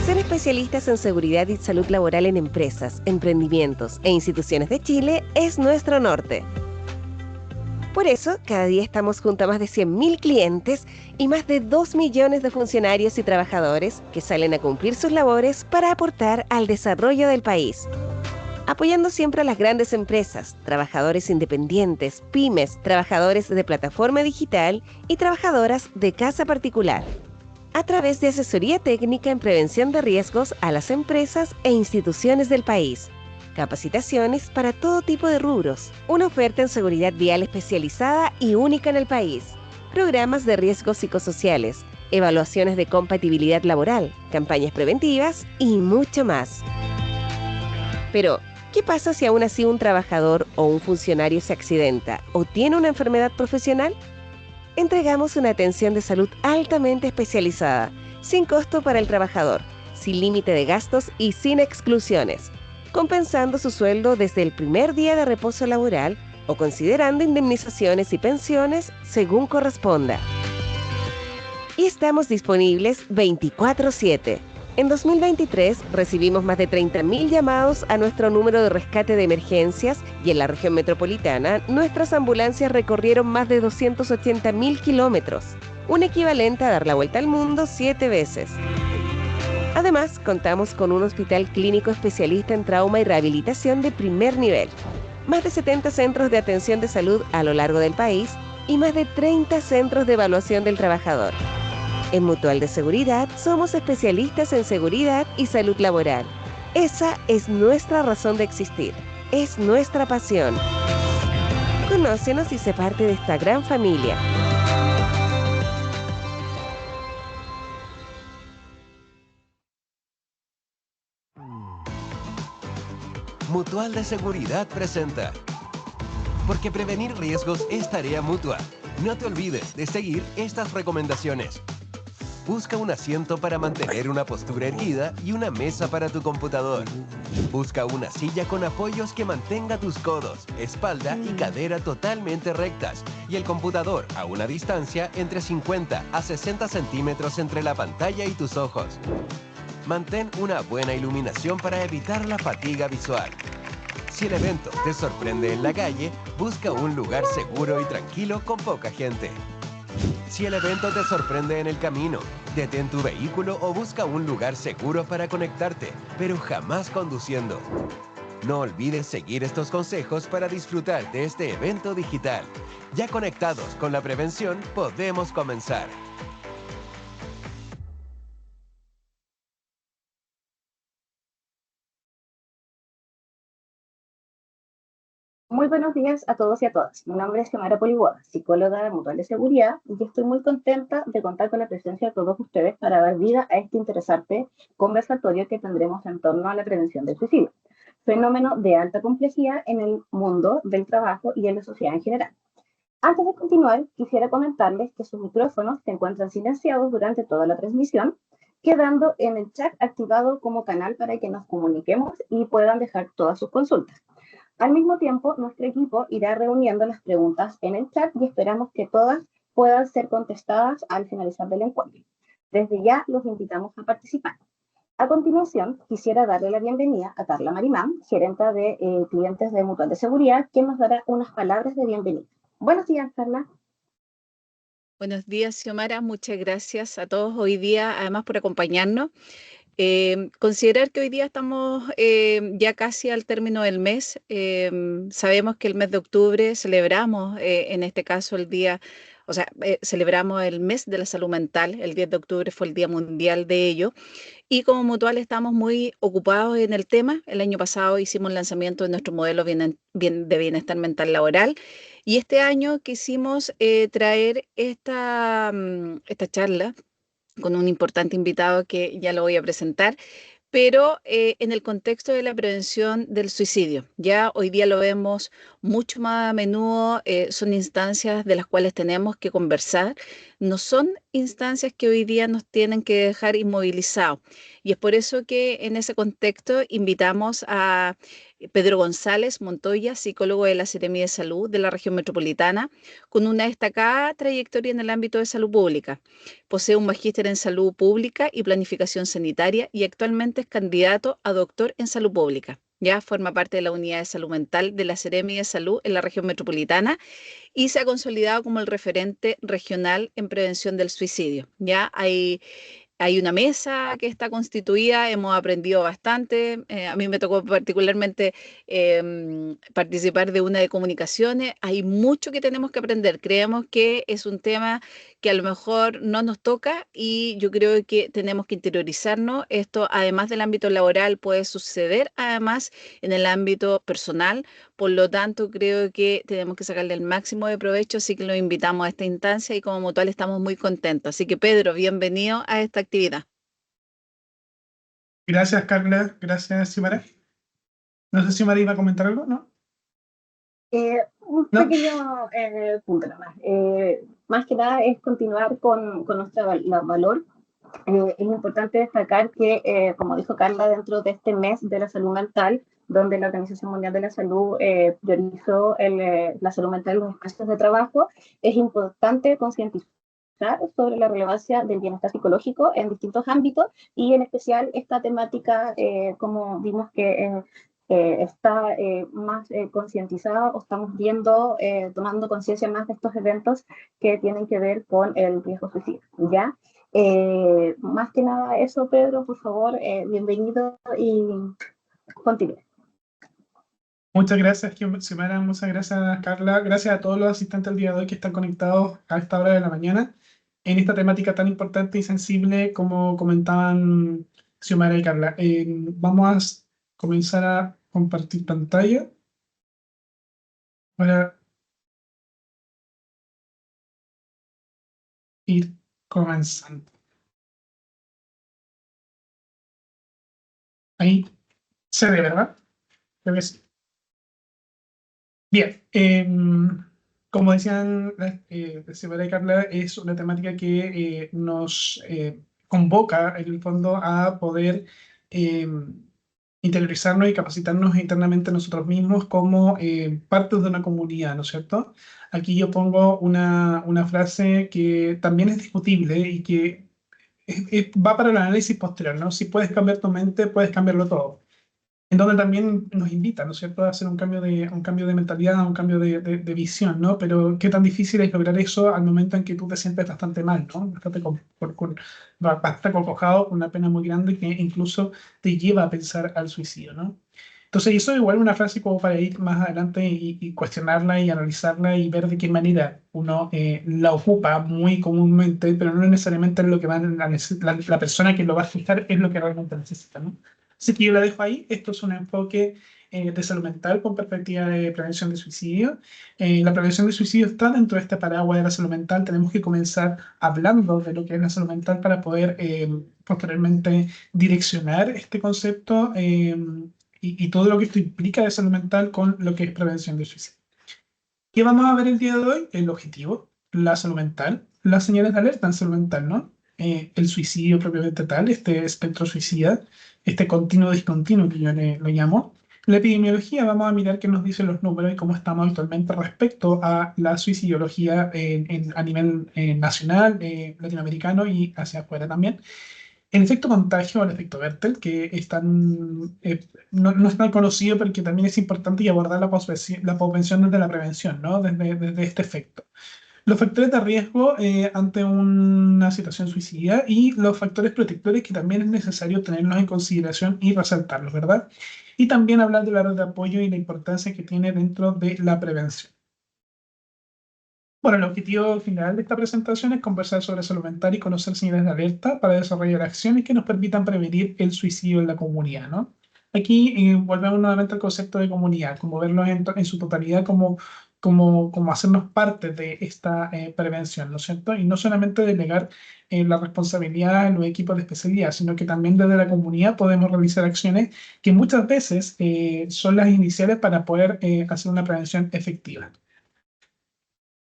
Ser especialistas en seguridad y salud laboral en empresas, emprendimientos e instituciones de Chile es nuestro norte. Por eso, cada día estamos junto a más de 100.000 clientes y más de 2 millones de funcionarios y trabajadores que salen a cumplir sus labores para aportar al desarrollo del país. Apoyando siempre a las grandes empresas, trabajadores independientes, pymes, trabajadores de plataforma digital y trabajadoras de casa particular. A través de asesoría técnica en prevención de riesgos a las empresas e instituciones del país. Capacitaciones para todo tipo de rubros. Una oferta en seguridad vial especializada y única en el país. Programas de riesgos psicosociales. Evaluaciones de compatibilidad laboral. Campañas preventivas y mucho más. Pero, ¿qué pasa si aún así un trabajador o un funcionario se accidenta o tiene una enfermedad profesional? Entregamos una atención de salud altamente especializada, sin costo para el trabajador, sin límite de gastos y sin exclusiones, compensando su sueldo desde el primer día de reposo laboral o considerando indemnizaciones y pensiones según corresponda. Y estamos disponibles 24/7. En 2023 recibimos más de 30.000 llamados a nuestro número de rescate de emergencias y en la región metropolitana nuestras ambulancias recorrieron más de 280.000 kilómetros, un equivalente a dar la vuelta al mundo 7 veces. Además, contamos con un hospital clínico especialista en trauma y rehabilitación de primer nivel, más de 70 centros de atención de salud a lo largo del país y más de 30 centros de evaluación del trabajador. En Mutual de Seguridad somos especialistas en seguridad y salud laboral. Esa es nuestra razón de existir, es nuestra pasión. Conócenos y sé parte de esta gran familia. Mutual de Seguridad presenta. Porque prevenir riesgos es tarea mutua. No te olvides de seguir estas recomendaciones. Busca un asiento para mantener una postura erguida y una mesa para tu computador. Busca una silla con apoyos que mantenga tus codos, espalda y cadera totalmente rectas y el computador a una distancia entre 50 a 60 centímetros entre la pantalla y tus ojos. Mantén una buena iluminación para evitar la fatiga visual. Si el evento te sorprende en la calle, busca un lugar seguro y tranquilo con poca gente. Si el evento te sorprende en el camino, detén tu vehículo o busca un lugar seguro para conectarte, pero jamás conduciendo. No olvides seguir estos consejos para disfrutar de este evento digital. Ya conectados con la prevención, podemos comenzar. Muy buenos días a todos y a todas. Mi nombre es Xiomara Poliboa, psicóloga de Mutual de Seguridad, y estoy muy contenta de contar con la presencia de todos ustedes para dar vida a este interesante conversatorio que tendremos en torno a la prevención del suicidio, fenómeno de alta complejidad en el mundo del trabajo y en la sociedad en general. Antes de continuar, quisiera comentarles que sus micrófonos se encuentran silenciados durante toda la transmisión, quedando en el chat activado como canal para que nos comuniquemos y puedan dejar todas sus consultas. Al mismo tiempo, nuestro equipo irá reuniendo las preguntas en el chat y esperamos que todas puedan ser contestadas al finalizar del encuentro. Desde ya los invitamos a participar. A continuación, quisiera darle la bienvenida a Carla Marimán, gerenta de clientes de Mutual de Seguridad, quien nos dará unas palabras de bienvenida. Buenos días, Carla. Buenos días, Xiomara. Muchas gracias a todos hoy día, además por acompañarnos. Considerar que hoy día estamos ya casi al término del mes. Sabemos que el mes de octubre celebramos, en este caso, celebramos el mes de la salud mental. El 10 de octubre fue el Día Mundial de ello. Y como Mutual estamos muy ocupados en el tema. El año pasado hicimos el lanzamiento de nuestro modelo de bienestar mental laboral. Y este año quisimos traer esta charla con un importante invitado que ya lo voy a presentar, pero en el contexto de la prevención del suicidio. Ya hoy día lo vemos mucho más a menudo son instancias de las cuales tenemos que conversar, no son instancias que hoy día nos tienen que dejar inmovilizados. Y es por eso que en ese contexto invitamos a Pedro González Montoya, psicólogo de la Seremi de Salud de la región metropolitana, con una destacada trayectoria en el ámbito de salud pública. Posee un magíster en salud pública y planificación sanitaria y actualmente es candidato a doctor en salud pública. Ya forma parte de la unidad de salud mental de la Seremi de Salud en la región metropolitana y se ha consolidado como el referente regional en prevención del suicidio. Ya hay una mesa que está constituida, hemos aprendido bastante. A mí me tocó particularmente participar de una de comunicaciones. Hay mucho que tenemos que aprender. Creemos que es un tema que a lo mejor no nos toca y yo creo que tenemos que interiorizarnos. Esto, además del ámbito laboral, puede suceder además en el ámbito personal. Por lo tanto, creo que tenemos que sacarle el máximo de provecho, así que lo invitamos a esta instancia y como mutual estamos muy contentos. Así que Pedro, bienvenido a esta actividad. Gracias, Carla. Gracias, Xiomara. No sé si Xiomara iba a comentar algo, ¿no? Un ¿No? pequeño punto nada más. Más que nada es continuar con nuestro valor. Es importante destacar que, como dijo Carla, dentro de este mes de la salud mental, donde la Organización Mundial de la Salud priorizó la salud mental en los espacios de trabajo, es importante concientizar sobre la relevancia del bienestar psicológico en distintos ámbitos y en especial esta temática, como vimos que está más concientizada o estamos viendo, tomando conciencia más de estos eventos que tienen que ver con el riesgo suicida, ¿ya? Más que nada eso, Pedro, por favor, bienvenido y continúe. Muchas gracias, Xiomara. Muchas gracias, Carla. Gracias a todos los asistentes del día de hoy que están conectados a esta hora de la mañana en esta temática tan importante y sensible como comentaban Xiomara y Carla. Vamos a comenzar a compartir pantalla para ir comenzando. Ahí se ve, ¿verdad? Creo que sí. Bien, como decían Xiomara y Carla, es una temática que nos convoca en el fondo a poder interiorizarnos y capacitarnos internamente nosotros mismos como parte de una comunidad, ¿no es cierto? Aquí yo pongo una frase que también es discutible y que va para el análisis posterior, ¿no? Si puedes cambiar tu mente, puedes cambiarlo todo. En donde también nos invita, ¿no es cierto?, a hacer un cambio de mentalidad, un cambio de visión, ¿no? Pero qué tan difícil es lograr eso al momento en que tú te sientes bastante mal, ¿no? Bastante acongojado, con una pena muy grande que incluso te lleva a pensar al suicidio, ¿no? Entonces, eso es igual una frase como para ir más adelante y cuestionarla y analizarla y ver de qué manera uno la ocupa muy comúnmente, pero no necesariamente es lo que la persona que lo va a escuchar es lo que realmente necesita, ¿no? Así que yo la dejo ahí. Esto es un enfoque de salud mental con perspectiva de prevención de suicidio. La prevención de suicidio está dentro de este paraguas de la salud mental. Tenemos que comenzar hablando de lo que es la salud mental para poder posteriormente direccionar este concepto y todo lo que esto implica de salud mental con lo que es prevención de suicidio. ¿Qué vamos a ver el día de hoy? El objetivo, la salud mental, las señales de alerta en salud mental, ¿no? El suicidio propiamente tal, este espectro suicida, este continuo discontinuo que yo lo llamo. La epidemiología, vamos a mirar qué nos dicen los números y cómo estamos actualmente respecto a la suicidología a nivel nacional, latinoamericano y hacia afuera también. El efecto contagio o el efecto Werther, que no es tan conocido, pero que también es importante y abordar la posvención desde la prevención, ¿no? Desde este efecto. Los factores de riesgo ante una situación suicida y los factores protectores que también es necesario tenerlos en consideración y resaltarlos, ¿verdad? Y también hablar de la red de apoyo y la importancia que tiene dentro de la prevención. Bueno, el objetivo final de esta presentación es conversar sobre salud mental y conocer señales de alerta para desarrollar acciones que nos permitan prevenir el suicidio en la comunidad, ¿no? Aquí volvemos nuevamente al concepto de comunidad, como verlo en su totalidad como como hacernos parte de esta prevención, ¿no es cierto? Y no solamente delegar la responsabilidad en los equipos de especialidad, sino que también desde la comunidad podemos realizar acciones que muchas veces son las iniciales para poder hacer una prevención efectiva.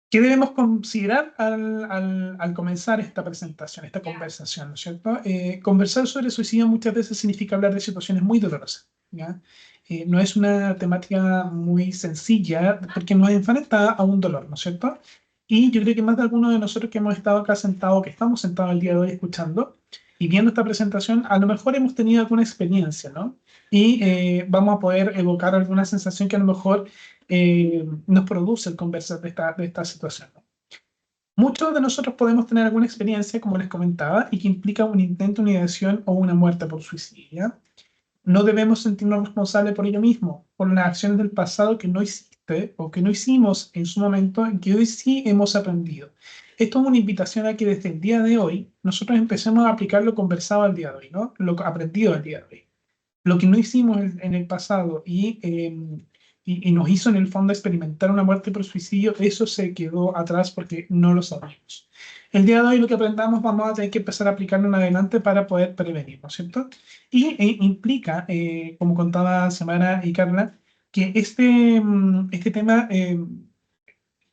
¿Qué debemos considerar al comenzar esta presentación, esta conversación, ¿no es cierto? Conversar sobre suicidio muchas veces significa hablar de situaciones muy dolorosas, ¿ya? No es una temática muy sencilla porque nos enfrenta a un dolor, ¿no es cierto? Y yo creo que más de algunos de nosotros que hemos estado acá sentados, que estamos sentados el día de hoy escuchando y viendo esta presentación, a lo mejor hemos tenido alguna experiencia, ¿no? Y vamos a poder evocar alguna sensación que a lo mejor nos produce el conversar de esta situación, ¿no? Muchos de nosotros podemos tener alguna experiencia, como les comentaba, y que implica un intento, una ideación o una muerte por suicidio, ¿ya? No debemos sentirnos responsables por ello mismo, por las acciones del pasado que no hiciste o que no hicimos en su momento, en que hoy sí hemos aprendido. Esto es una invitación a que desde el día de hoy nosotros empecemos a aplicar lo conversado al día de hoy, ¿no? Lo aprendido al día de hoy. Lo que no hicimos en el pasado y nos hizo en el fondo experimentar una muerte por suicidio, eso se quedó atrás porque no lo sabíamos. El día de hoy lo que aprendamos vamos a tener que empezar a aplicarlo en adelante para poder prevenir, ¿no es cierto? Y implica, como contaba Samara y Carla, que este tema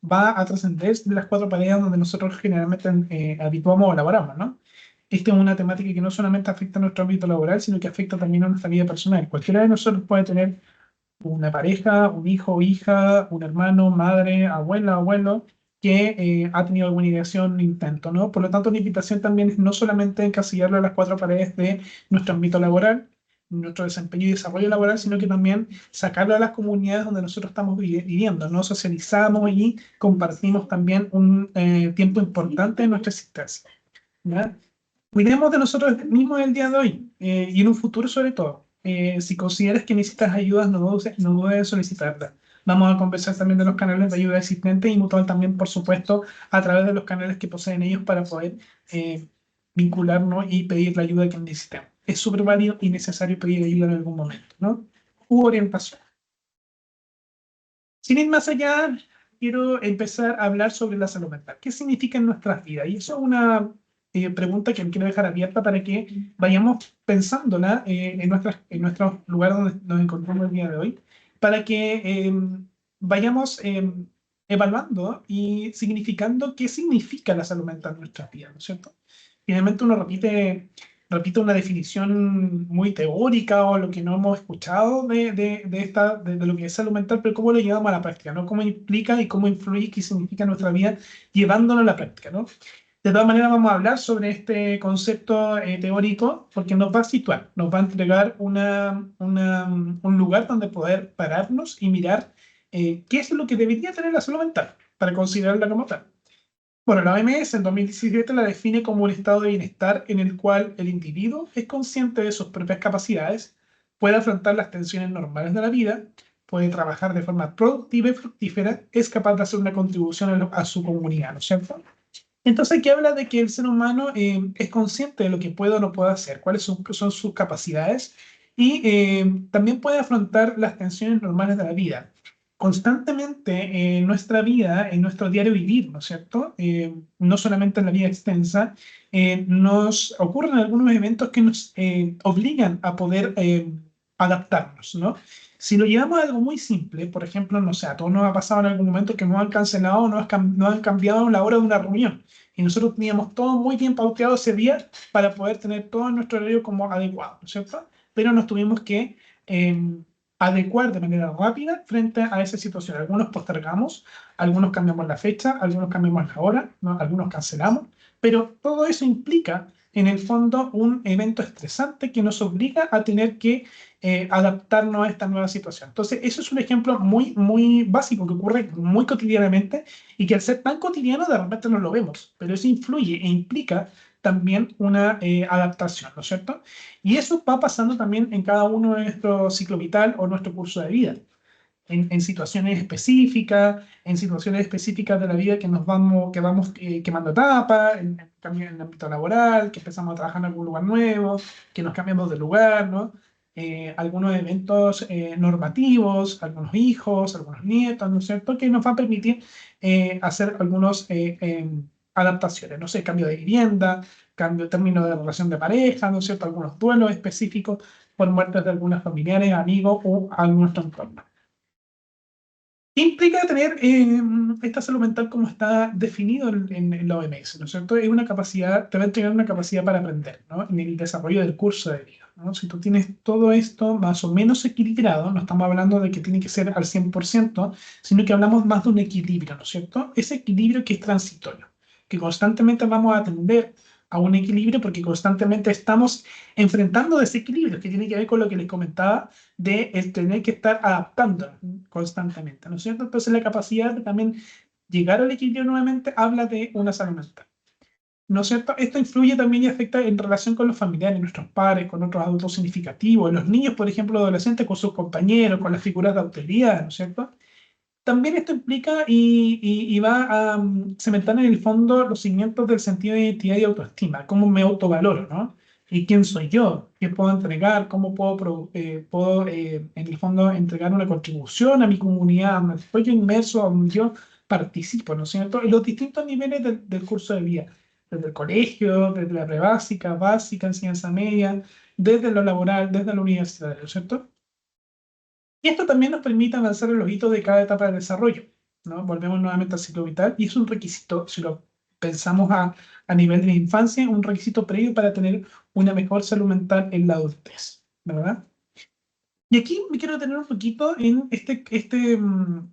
va a trascender de las cuatro paredes donde nosotros generalmente habituamos o laboramos, ¿no? Esta es una temática que no solamente afecta a nuestro ámbito laboral, sino que afecta también a nuestra vida personal. Cualquiera de nosotros puede tener una pareja, un hijo o hija, un hermano, madre, abuela, abuelo, que ha tenido alguna ideación, un intento, ¿no? Por lo tanto, la invitación también es no solamente encasillarlo a las cuatro paredes de nuestro ámbito laboral, nuestro desempeño y desarrollo laboral, sino que también sacarlo a las comunidades donde nosotros estamos viviendo, ¿no? Socializamos y compartimos también un tiempo importante en nuestra existencia, ¿ya? Cuidemos de nosotros mismos el día de hoy y en un futuro sobre todo. Si consideras que necesitas ayuda, no dudes en solicitarla. Vamos a conversar también de los canales de ayuda existentes y mutual también, por supuesto, a través de los canales que poseen ellos para poder vincularnos y pedir la ayuda que necesitemos. Es súper válido y necesario pedir ayuda en algún momento, ¿no? U orientación. Sin ir más allá, quiero empezar a hablar sobre la salud mental. ¿Qué significa en nuestras vidas? Y eso es una pregunta que quiero dejar abierta para que vayamos pensándola en nuestro lugar donde nos encontramos el día de hoy, para que vayamos evaluando y significando qué significa la salud mental en nuestras vidas, ¿no es cierto? Finalmente uno repite una definición muy teórica o lo que no hemos escuchado de lo que es salud mental, pero cómo lo llevamos a la práctica, ¿no? Cómo implica y cómo influye y qué significa en nuestra vida llevándolo a la práctica, ¿no? De todas maneras, vamos a hablar sobre este concepto teórico porque nos va a situar, nos va a entregar un lugar donde poder pararnos y mirar qué es lo que debería tener la salud mental para considerarla como tal. Bueno, la OMS en 2017 la define como un estado de bienestar en el cual el individuo es consciente de sus propias capacidades, puede afrontar las tensiones normales de la vida, puede trabajar de forma productiva y fructífera, es capaz de hacer una contribución a su comunidad, ¿no es cierto? Entonces aquí habla de que el ser humano es consciente de lo que puede o no puede hacer, cuáles son sus capacidades y también puede afrontar las tensiones normales de la vida. Constantemente en nuestra vida, en nuestro diario vivir, ¿no es cierto? No solamente en la vida extensa, nos ocurren algunos eventos que nos obligan a poder adaptarnos, ¿no? Si lo llevamos a algo muy simple, por ejemplo, no sé, a todos nos ha pasado en algún momento que nos han cancelado o nos han cambiado la hora de una reunión y nosotros teníamos todo muy bien pauteado ese día para poder tener todo nuestro horario como adecuado, ¿no es cierto? Pero nos tuvimos que adecuar de manera rápida frente a esa situación. Algunos postergamos, algunos cambiamos la fecha, algunos cambiamos la hora, ¿no? Algunos cancelamos, pero todo eso implica en el fondo un evento estresante que nos obliga a tener que adaptarnos a esta nueva situación. Entonces, eso es un ejemplo muy, muy básico que ocurre muy cotidianamente y que al ser tan cotidiano de repente no lo vemos, pero eso influye e implica también una adaptación, ¿no es cierto? Y eso va pasando también en cada uno de nuestro ciclo vital o nuestro curso de vida. En situaciones específicas, en situaciones específicas de la vida que vamos quemando etapas, en el ámbito laboral, que empezamos a trabajar en algún lugar nuevo, que nos cambiamos de lugar, ¿no? algunos eventos normativos, algunos hijos, algunos nietos, ¿no es cierto?, que nos va a permitir hacer algunas adaptaciones, no sé, cambio de vivienda, cambio de término de relación de pareja, ¿no es cierto?, algunos duelos específicos por muertes de algunos familiares, amigos o a nuestro entorno. ¿Qué implica tener esta salud mental como está definido en la OMS? ¿No es cierto? Es una capacidad, te va a entregar una capacidad para aprender, ¿no? En el desarrollo del curso de vida, ¿no? Si tú tienes todo esto más o menos equilibrado, no estamos hablando de que tiene que ser al 100%, sino que hablamos más de un equilibrio, ¿no es cierto? Ese equilibrio que es transitorio, que constantemente vamos a tender a un equilibrio porque constantemente estamos enfrentando desequilibrios, que tiene que ver con lo que les comentaba de el tener que estar adaptando constantemente, ¿no es cierto? Entonces la capacidad de también llegar al equilibrio nuevamente habla de una salud mental, ¿no es cierto? Esto influye también y afecta en relación con los familiares, nuestros padres, con otros adultos significativos, los niños, por ejemplo, adolescentes, con sus compañeros, con las figuras de autoridad, ¿no es cierto? También esto implica y va a cementar en el fondo los cimientos del sentido de identidad y autoestima, cómo me autovaloro, ¿no? ¿Y quién soy yo? ¿Qué puedo entregar? ¿Cómo en el fondo, entregar una contribución a mi comunidad? ¿Donde estoy yo inmerso, donde yo participo, ¿no es cierto? En los distintos niveles del curso de vida, desde el colegio, desde la prebásica, básica, enseñanza media, desde lo laboral, desde la universidad, ¿no es cierto? Y esto también nos permite avanzar en los hitos de cada etapa de desarrollo, ¿no? Volvemos nuevamente al ciclo vital y es un requisito, si lo pensamos a nivel de la infancia, un requisito previo para tener una mejor salud mental en la adultez, ¿verdad? Y aquí me quiero detener un poquito en este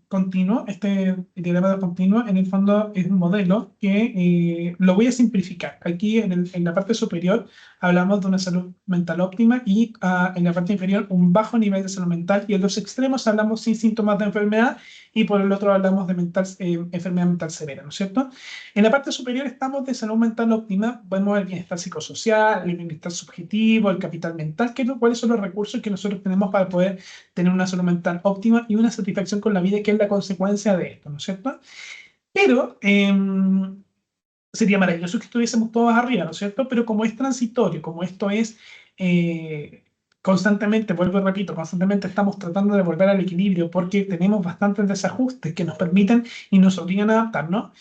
continuo, este diagrama de continuo. En el fondo es un modelo que lo voy a simplificar. Aquí en la parte superior hablamos de una salud mental óptima y en la parte inferior un bajo nivel de salud mental. Y en los extremos hablamos sin síntomas de enfermedad y por el otro hablamos de enfermedad mental severa, ¿no es cierto? En la parte superior estamos de salud mental óptima. Vemos el bienestar psicosocial, el bienestar subjetivo, el capital mental, cuáles son los recursos que nosotros tenemos para poder tener una salud mental óptima y una satisfacción con la vida, que es la consecuencia de esto, ¿no es cierto? Pero sería maravilloso que estuviésemos todos arriba, ¿no es cierto? Pero como es transitorio, como esto es constantemente, vuelvo y repito, constantemente estamos tratando de volver al equilibrio porque tenemos bastantes desajustes que nos permiten y nos obligan a adaptarnos.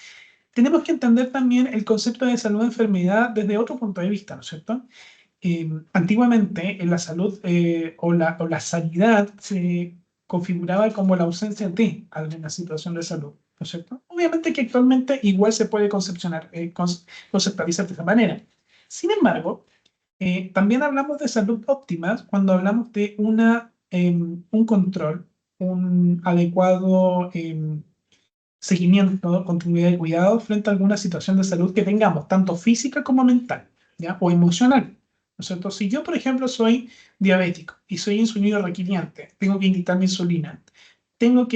Tenemos que entender también el concepto de salud-enfermedad desde otro punto de vista, ¿no es cierto? Antiguamente en la salud o la sanidad se configuraba como la ausencia de alguna situación de salud, ¿no es cierto? Obviamente que actualmente igual se puede conceptualizar de esa manera. Sin embargo, también hablamos de salud óptima cuando hablamos de un control, un adecuado seguimiento, continuidad de cuidado frente a alguna situación de salud que tengamos, tanto física como mental, ¿ya? O emocional. ¿No es cierto? Si yo, por ejemplo, soy diabético y soy insulino requiriente, tengo que inyectar mi insulina, tengo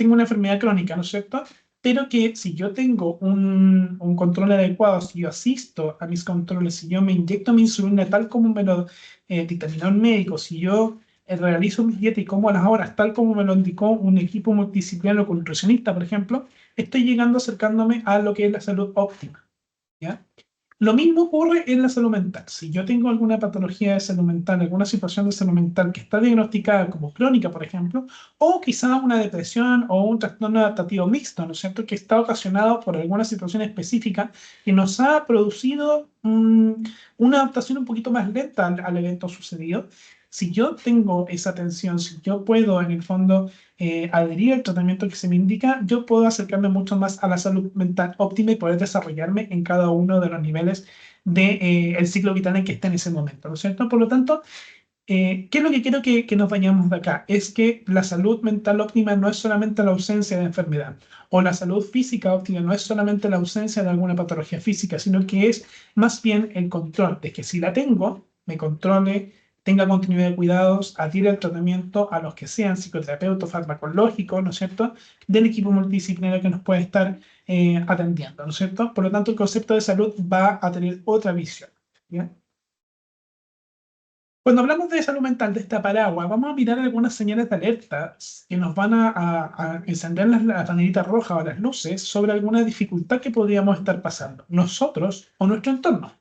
una enfermedad crónica, ¿no es cierto? Pero que si yo tengo un control adecuado, si yo asisto a mis controles, si yo me inyecto mi insulina tal como me lo dictaminó el médico, si yo realizo mi dieta y como a las horas tal como me lo indicó un equipo multidisciplinario con nutricionista, por ejemplo, estoy llegando acercándome a lo que es la salud óptima, ¿ya? Lo mismo ocurre en la salud mental. Si yo tengo alguna patología de salud mental, alguna situación de salud mental que está diagnosticada como crónica, por ejemplo, o quizá una depresión o un trastorno adaptativo mixto, ¿no es cierto?, que está ocasionado por alguna situación específica que nos ha producido una adaptación un poquito más lenta al evento sucedido. Si yo tengo esa atención, si yo puedo en el fondo adherir al tratamiento que se me indica, yo puedo acercarme mucho más a la salud mental óptima y poder desarrollarme en cada uno de los niveles del ciclo vital en que esté en ese momento, ¿no es cierto? Por lo tanto, ¿qué es lo que quiero que nos vayamos de acá? Es que la salud mental óptima no es solamente la ausencia de enfermedad, o la salud física óptima no es solamente la ausencia de alguna patología física, sino que es más bien el control de que si la tengo, me controle, tenga continuidad de cuidados, adhiera al tratamiento a los que sean psicoterapeutas, farmacológicos, ¿no es cierto?, del equipo multidisciplinario que nos puede estar atendiendo, ¿no es cierto? Por lo tanto, el concepto de salud va a tener otra visión, ¿ya? Cuando hablamos de salud mental, de esta paraguas, vamos a mirar algunas señales de alerta que nos van a encender las banderitas rojas o las luces sobre alguna dificultad que podríamos estar pasando, nosotros o nuestro entorno.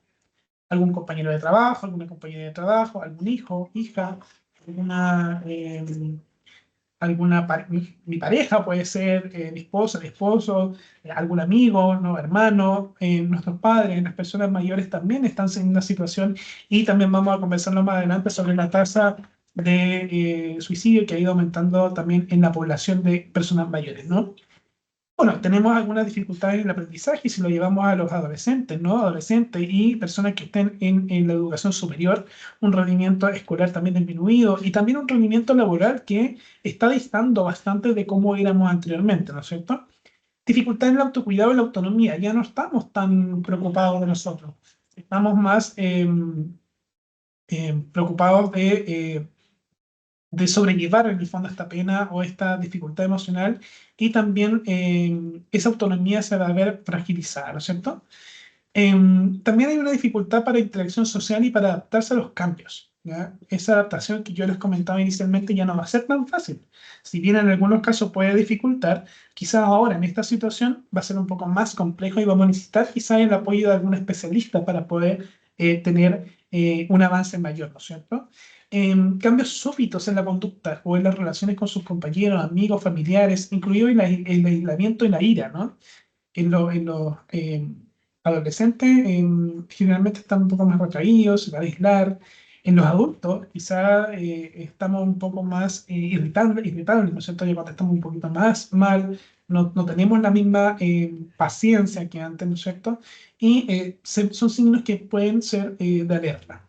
algún compañero de trabajo, alguna compañera de trabajo, algún hijo, hija, alguna, mi pareja puede ser, mi esposa, mi esposo, algún amigo, ¿no? Hermano, nuestros padres, las personas mayores también están en una situación y también vamos a conversarlo más adelante sobre la tasa de suicidio que ha ido aumentando también en la población de personas mayores, ¿no? Bueno, tenemos algunas dificultades en el aprendizaje si lo llevamos a los adolescentes, ¿no? Adolescentes y personas que estén en la educación superior, un rendimiento escolar también disminuido y también un rendimiento laboral que está distando bastante de cómo éramos anteriormente, ¿no es cierto? Dificultad en el autocuidado y la autonomía, ya no estamos tan preocupados de nosotros, estamos más preocupados de sobrellevar en el fondo esta pena o esta dificultad emocional y también esa autonomía se va a ver fragilizada, ¿no es cierto? También hay una dificultad para interacción social y para adaptarse a los cambios, ¿ya? Esa adaptación que yo les comentaba inicialmente ya no va a ser tan fácil. Si bien en algunos casos puede dificultar, quizás ahora en esta situación va a ser un poco más complejo y vamos a necesitar quizás el apoyo de algún especialista para poder tener un avance mayor, ¿no es cierto? Cambios súbitos en la conducta o en las relaciones con sus compañeros, amigos, familiares, incluido el aislamiento y la ira, ¿no? En los adolescentes generalmente están un poco más retraídos, se va a aislar. En los adultos quizá estamos un poco más irritables, ¿no es cierto? Ya cuando estamos un poquito más mal, no tenemos la misma paciencia que antes, ¿no es cierto? Y son signos que pueden ser de alerta.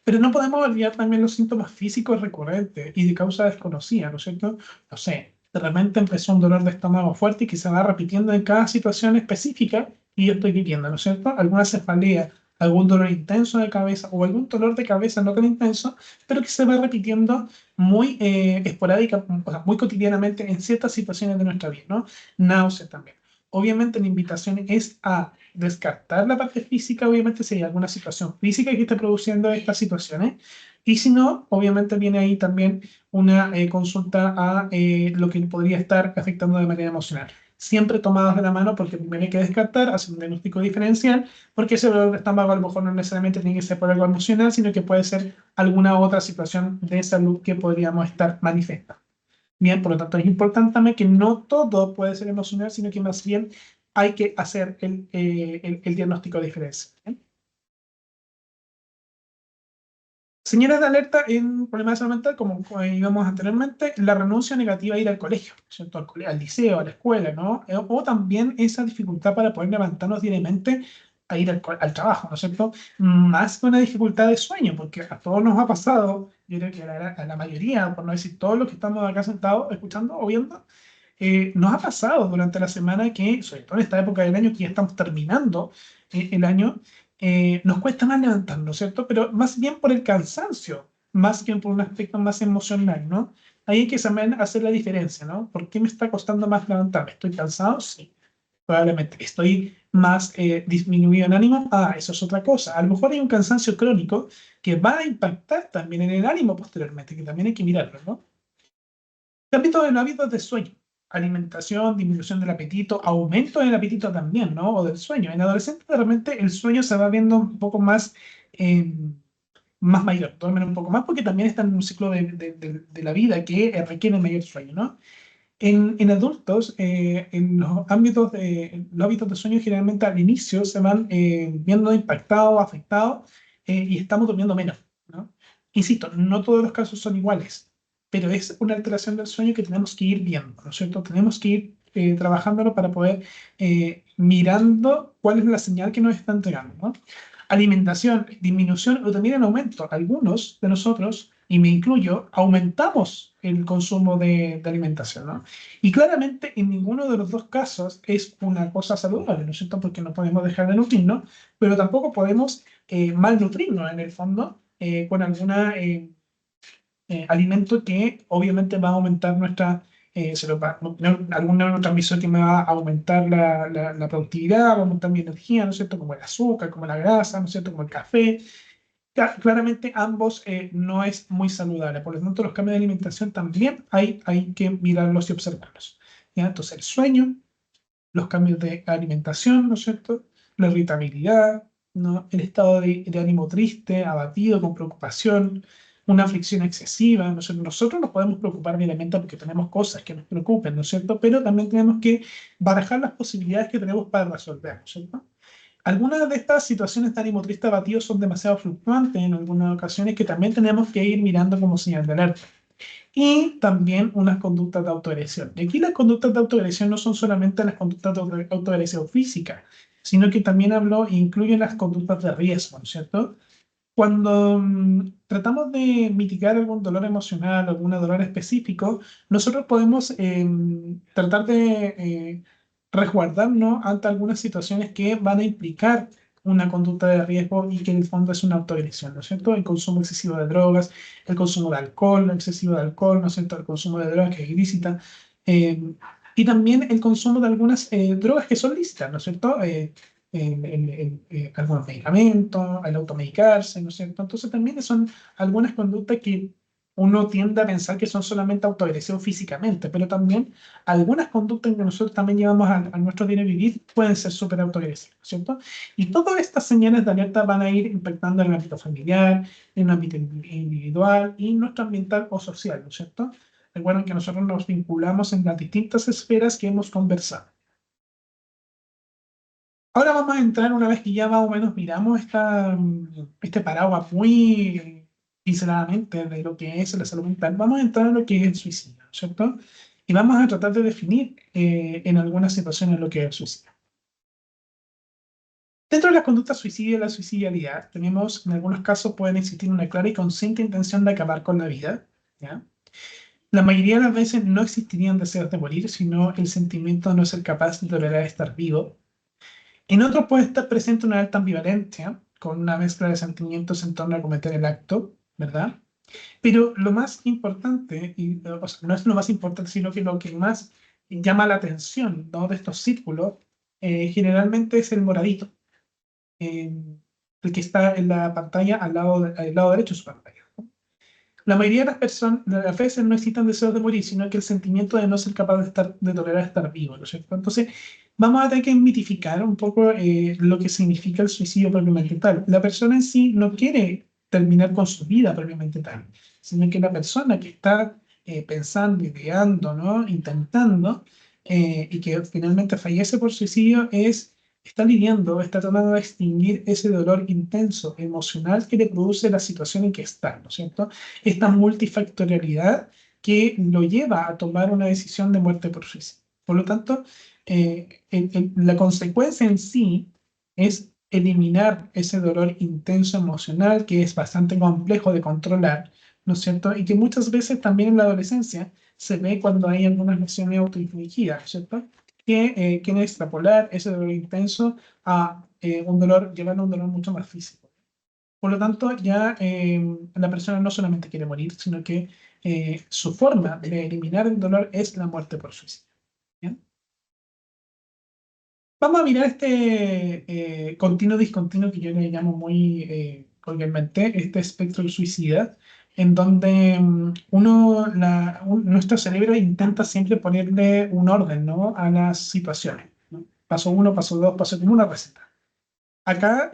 Pero no podemos olvidar también los síntomas físicos recurrentes y de causa desconocida, ¿no es cierto? No sé, de repente empezó un dolor de estómago fuerte y que se va repitiendo en cada situación específica y yo estoy viviendo, ¿no es cierto? Alguna cefalea, algún dolor intenso de cabeza o algún dolor de cabeza no tan intenso, pero que se va repitiendo muy esporádica, o sea, muy cotidianamente en ciertas situaciones de nuestra vida, ¿no? Náuseas también. Obviamente la invitación es a descartar la parte física, obviamente si hay alguna situación física que esté produciendo estas situaciones, y si no, obviamente viene ahí también una consulta a lo que podría estar afectando de manera emocional. Siempre tomados de la mano porque primero hay que descartar, hacer un diagnóstico diferencial, porque ese dolor de estómago a lo mejor no necesariamente tiene que ser por algo emocional, sino que puede ser alguna otra situación de salud que podríamos estar manifestando. Bien, por lo tanto, es importante también que no todo puede ser emocional, sino que más bien hay que hacer el diagnóstico diferencial. ¿Bien? Señales de alerta en problemas de salud mental, como íbamos anteriormente, la renuncia negativa a ir al colegio, ¿cierto? Al liceo, a la escuela, ¿no? O también esa dificultad para poder levantarnos diariamente a ir al trabajo, ¿no es cierto? Más que una dificultad de sueño, porque a todos nos ha pasado, yo creo que a la mayoría, por no decir todos los que estamos acá sentados, escuchando o viendo, nos ha pasado durante la semana que, sobre todo en esta época del año que ya estamos terminando el año, nos cuesta más levantarnos, ¿cierto? Pero más bien por el cansancio, más que por un aspecto más emocional, ¿no? Ahí hay que saber hacer la diferencia, ¿no? ¿Por qué me está costando más levantarme? ¿Estoy cansado? Sí, probablemente. ¿Estoy más disminuido en ánimo? Ah, eso es otra cosa. A lo mejor hay un cansancio crónico que va a impactar también en el ánimo posteriormente, que también hay que mirarlo, ¿no? Ámbitos en hábitos de sueño, alimentación, disminución del apetito, aumento del apetito también, ¿no? O del sueño. En adolescentes, de repente, el sueño se va viendo un poco más, más mayor, duermen un poco más porque también están en un ciclo de la vida que requiere mayor sueño, ¿no? En adultos, en los hábitos de sueño generalmente al inicio se van viendo impactados, afectados y estamos durmiendo menos, ¿no? Insisto, no todos los casos son iguales, pero es una alteración del sueño que tenemos que ir viendo, ¿no es cierto? Tenemos que ir trabajándolo para poder mirando cuál es la señal que nos está entregando, ¿no? Alimentación, disminución o también en aumento. Algunos de nosotros, y me incluyo, aumentamos el consumo de alimentación, ¿no? Y claramente en ninguno de los dos casos es una cosa saludable, ¿no es cierto? Porque no podemos dejar de nutrirnos, pero tampoco podemos malnutrirnos en el fondo con alguna alimento que obviamente va a aumentar algún neurotransmisor que me va a aumentar la productividad, va a aumentar mi energía, ¿no es cierto? Como el azúcar, como la grasa, ¿no es cierto? Como el café. Claramente ambos no es muy saludable. Por lo tanto, los cambios de alimentación también hay que mirarlos y observarlos. ¿Ya? Entonces, el sueño, los cambios de alimentación, ¿no es cierto? La irritabilidad, ¿no? El estado de ánimo triste, abatido, con preocupación, una aflicción excesiva, ¿no es cierto? Nosotros nos podemos preocupar diariamente porque tenemos cosas que nos preocupen, ¿no es cierto? Pero también tenemos que barajar las posibilidades que tenemos para resolver, ¿no es cierto? Algunas de estas situaciones de ánimo triste abatido son demasiado fluctuantes en algunas ocasiones que también tenemos que ir mirando como señal de alerta. Y también unas conductas de autoagresión. Y aquí las conductas de autoagresión no son solamente las conductas de autoagresión física, sino que también hablo e incluyen las conductas de riesgo, ¿no es cierto? Cuando tratamos de mitigar algún dolor emocional, algún dolor específico, nosotros podemos tratar de resguardarnos ante algunas situaciones que van a implicar una conducta de riesgo y que en el fondo es una autoagresión, ¿no es cierto? El consumo excesivo de drogas, el consumo de alcohol, excesivo de alcohol, ¿no es cierto? El consumo de drogas que es ilícita. Y también el consumo de algunas drogas que son lícitas, ¿no es cierto? Algunos medicamentos, el automedicarse, ¿no es cierto? Entonces también son algunas conductas que uno tiende a pensar que son solamente autoagresión físicamente, pero también algunas conductas que nosotros también llevamos a nuestro diario vivir pueden ser súper autoagresivas, ¿cierto? Y todas estas señales de alerta van a ir impactando en el ámbito familiar, en el ámbito individual y nuestro ambiental o social, ¿no es cierto? Recuerden que nosotros nos vinculamos en las distintas esferas que hemos conversado. Ahora vamos a entrar, una vez que ya más o menos miramos este paraguas muy pinceladamente de lo que es la salud mental, vamos a entrar en lo que es el suicidio, ¿cierto? Y vamos a tratar de definir en algunas situaciones lo que es el suicidio. Dentro de las conductas suicidio y la suicidalidad, tenemos, en algunos casos, pueden existir una clara y consciente intención de acabar con la vida, ¿ya? La mayoría de las veces no existirían deseos de morir, sino el sentimiento de no ser capaz de tolerar estar vivo. En otros puede estar presente una alta ambivalencia, con una mezcla de sentimientos en torno a cometer el acto, ¿verdad? Pero lo más importante, o sea, no es lo más importante, sino que lo que más llama la atención, ¿no?, de estos círculos, generalmente es el moradito, eh, el que está en la pantalla al lado derecho de su pantalla. La mayoría de las personas, de las veces, no existen deseos de morir, sino que el sentimiento de no ser capaz de tolerar estar vivo, ¿no es cierto? Entonces, vamos a tener que mitificar un poco lo que significa el suicidio propiamente tal. La persona en sí no quiere terminar con su vida propiamente tal, sino que la persona que está pensando, ideando, ¿no?, intentando, y que finalmente fallece por suicidio está lidiando, está tratando de extinguir ese dolor intenso, emocional que le produce la situación en que está, ¿no es cierto? Esta multifactorialidad que lo lleva a tomar una decisión de muerte por suicidio. Por lo tanto, la consecuencia en sí es eliminar ese dolor intenso emocional que es bastante complejo de controlar, ¿no es cierto? Y que muchas veces también en la adolescencia se ve cuando hay algunas lesiones autoinfligidas, ¿no es cierto? Que quieren extrapolar ese dolor intenso a llevarlo a un dolor mucho más físico. Por lo tanto, ya la persona no solamente quiere morir, sino que su forma de eliminar el dolor es la muerte por suicidio. ¿Bien? Vamos a mirar este continuo-discontinuo que yo le llamo muy coloquialmente, este espectro suicida, en donde nuestro cerebro intenta siempre ponerle un orden, ¿no?, a las situaciones, ¿no? Paso 1, paso 2, paso como una receta. Acá,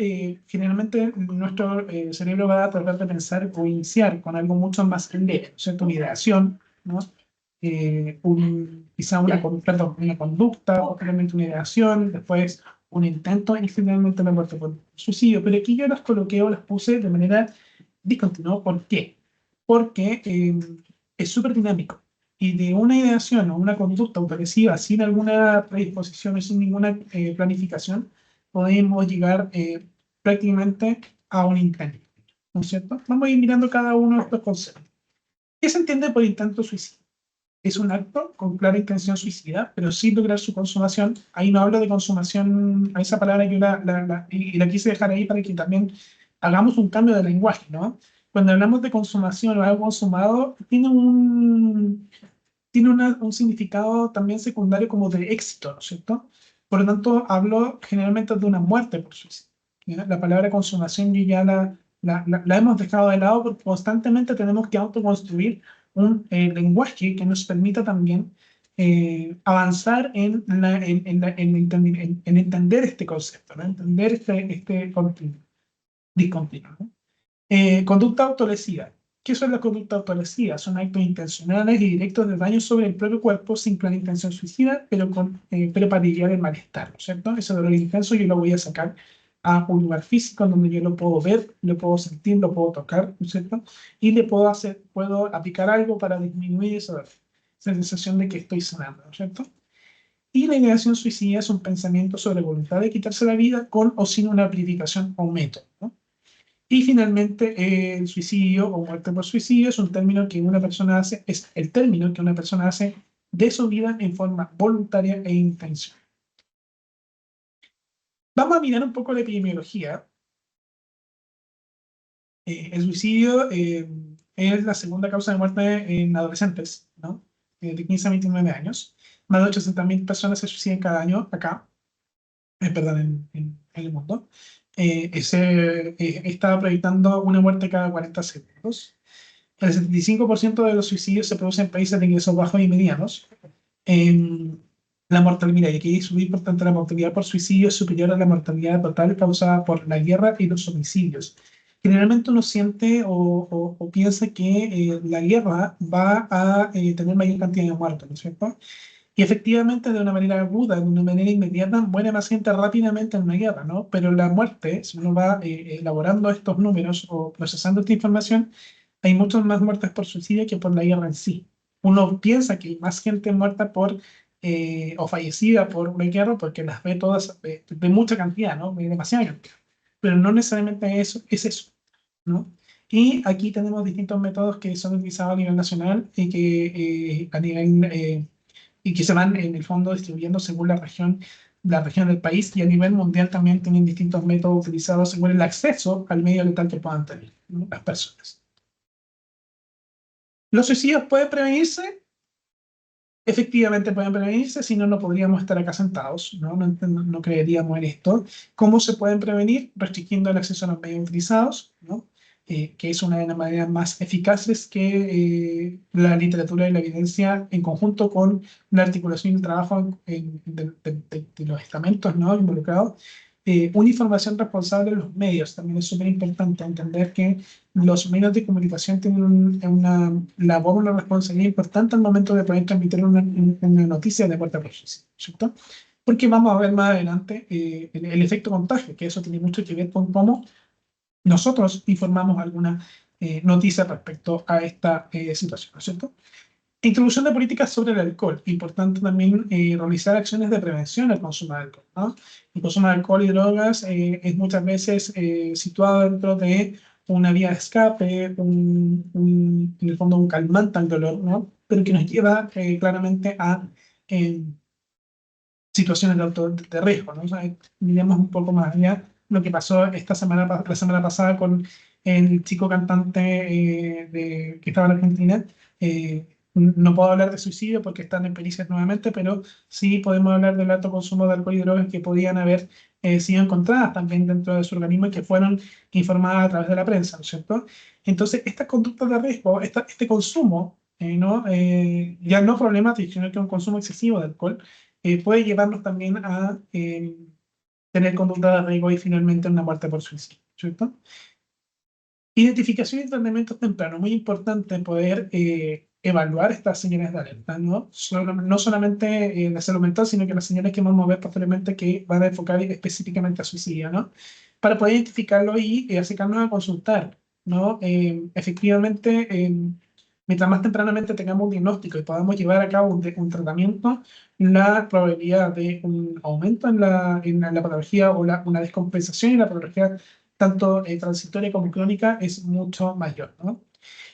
generalmente, nuestro cerebro va a tratar de pensar o iniciar con algo mucho más leve, ¿no es cierto? Una ideación, ¿no? Quizá una conducta, posteriormente una ideación, después un intento y finalmente la muerte por suicidio. Pero aquí yo las coloqué o las puse de manera discontinua. ¿Por qué? Porque es súper dinámico. Y de una ideación o una conducta autolesiva sin alguna predisposición y sin ninguna planificación, podemos llegar prácticamente a un intento, ¿no es cierto? Vamos a ir mirando cada uno de estos conceptos. ¿Qué se entiende por intento suicidio? Es un acto con clara intención suicida, pero sin lograr su consumación. Ahí no hablo de consumación, a esa palabra yo y la quise dejar ahí para que también hagamos un cambio de lenguaje, ¿no? Cuando hablamos de consumación o algo consumado, tiene un significado también secundario como de éxito, ¿no es cierto? Por lo tanto, hablo generalmente de una muerte por suicidio, ¿ya? La palabra consumación yo ya la hemos dejado de lado porque constantemente tenemos que autoconstruir un lenguaje que nos permita también avanzar en entender este concepto, ¿no? Entender este discontinuo, ¿no? Conducta autolesiva. ¿Qué son las conductas autolesivas? Son actos intencionales y directos de daño sobre el propio cuerpo sin clara intención suicida, pero para aliviar el malestar, ¿no es cierto? Ese dolor intenso yo lo voy a sacar a un lugar físico en donde yo lo puedo ver, lo puedo sentir, lo puedo tocar, ¿no es cierto? Y puedo aplicar algo para disminuir esa sensación de que estoy sanando, ¿no es cierto? Y la ideación suicida es un pensamiento sobre voluntad de quitarse la vida con o sin una amplificación o método, ¿no? Y finalmente, el suicidio o muerte por suicidio es un término que una persona hace, es el término que una persona hace de su vida en forma voluntaria e intencional. Vamos a mirar un poco la epidemiología. El suicidio es la segunda causa de muerte en adolescentes, ¿no? De 15 a 29 años. Más de 800.000 personas se suicidan cada año acá, perdón, en el mundo. Está proyectando una muerte cada 40 segundos. El 75% de los suicidios se producen en países de ingresos bajos y medianos. La mortalidad, mira, y aquí es muy importante, la mortalidad por suicidio es superior a la mortalidad total causada por la guerra y los homicidios. Generalmente uno siente o piensa que la guerra va a tener mayor cantidad de muertos, ¿no es cierto? Y efectivamente, de una manera aguda, de una manera inmediata, muere más gente rápidamente en una guerra, ¿no? Pero la muerte, si uno va elaborando estos números o procesando esta información, hay muchas más muertes por suicidio que por la guerra en sí. Uno piensa que hay más gente muerta o fallecida por una guerra porque las ve todas de mucha cantidad, ¿no? De demasiada cantidad. Pero no necesariamente eso es eso, ¿no? Y aquí tenemos distintos métodos que son utilizados a nivel nacional y que se van en el fondo distribuyendo según la región del país, y a nivel mundial también tienen distintos métodos utilizados según el acceso al medio letal que puedan tener, ¿no?, las personas. ¿Los suicidios pueden prevenirse? Efectivamente pueden prevenirse, si no, no podríamos estar acá sentados, ¿no? No creeríamos en esto. ¿Cómo se pueden prevenir? Restringiendo el acceso a los medios utilizados, ¿no? Que es una de las maneras más eficaces que la literatura y la evidencia, en conjunto con la articulación y el trabajo de los estamentos, ¿no?, involucrados. Una información responsable de los medios. También es súper importante entender que los medios de comunicación tienen una labor, una responsabilidad importante al momento de poder transmitir una noticia de puerta por suicidio, ¿cierto? Porque vamos a ver más adelante el efecto contagio, que eso tiene mucho que ver con cómo nosotros informamos alguna noticia respecto a esta situación, ¿no es cierto? Introducción de políticas sobre el alcohol. Importante también realizar acciones de prevención al consumo de alcohol, ¿no? El consumo de alcohol y drogas es muchas veces situado dentro de una vía de escape, en el fondo un calmante al dolor, ¿no? Pero que nos lleva claramente a situaciones de riesgo, ¿no? O sea, miremos un poco más allá lo que pasó la semana pasada con el chico cantante que estaba en Argentina. No puedo hablar de suicidio porque están en pericias nuevamente, pero sí podemos hablar del alto consumo de alcohol y drogas que podían haber sido encontradas también dentro de su organismo y que fueron informadas a través de la prensa, ¿no es cierto? Entonces, estas conductas de riesgo, este consumo, ¿no? Ya no problemático, sino que un consumo excesivo de alcohol, puede llevarnos también a tener conducta de riesgo y finalmente una muerte por suicidio, ¿cierto? Identificación y tratamientos tempranos. Muy importante poder evaluar estas señales de alerta, ¿no? No solamente la salud mental, sino que las señales que vamos a ver posteriormente que van a enfocar específicamente a suicidio, ¿no? Para poder identificarlo y acercarnos a consultar, ¿no? Efectivamente, mientras más tempranamente tengamos un diagnóstico y podamos llevar a cabo un tratamiento, la probabilidad de un aumento en la patología o una descompensación en la patología tanto transitoria como crónica es mucho mayor, ¿no?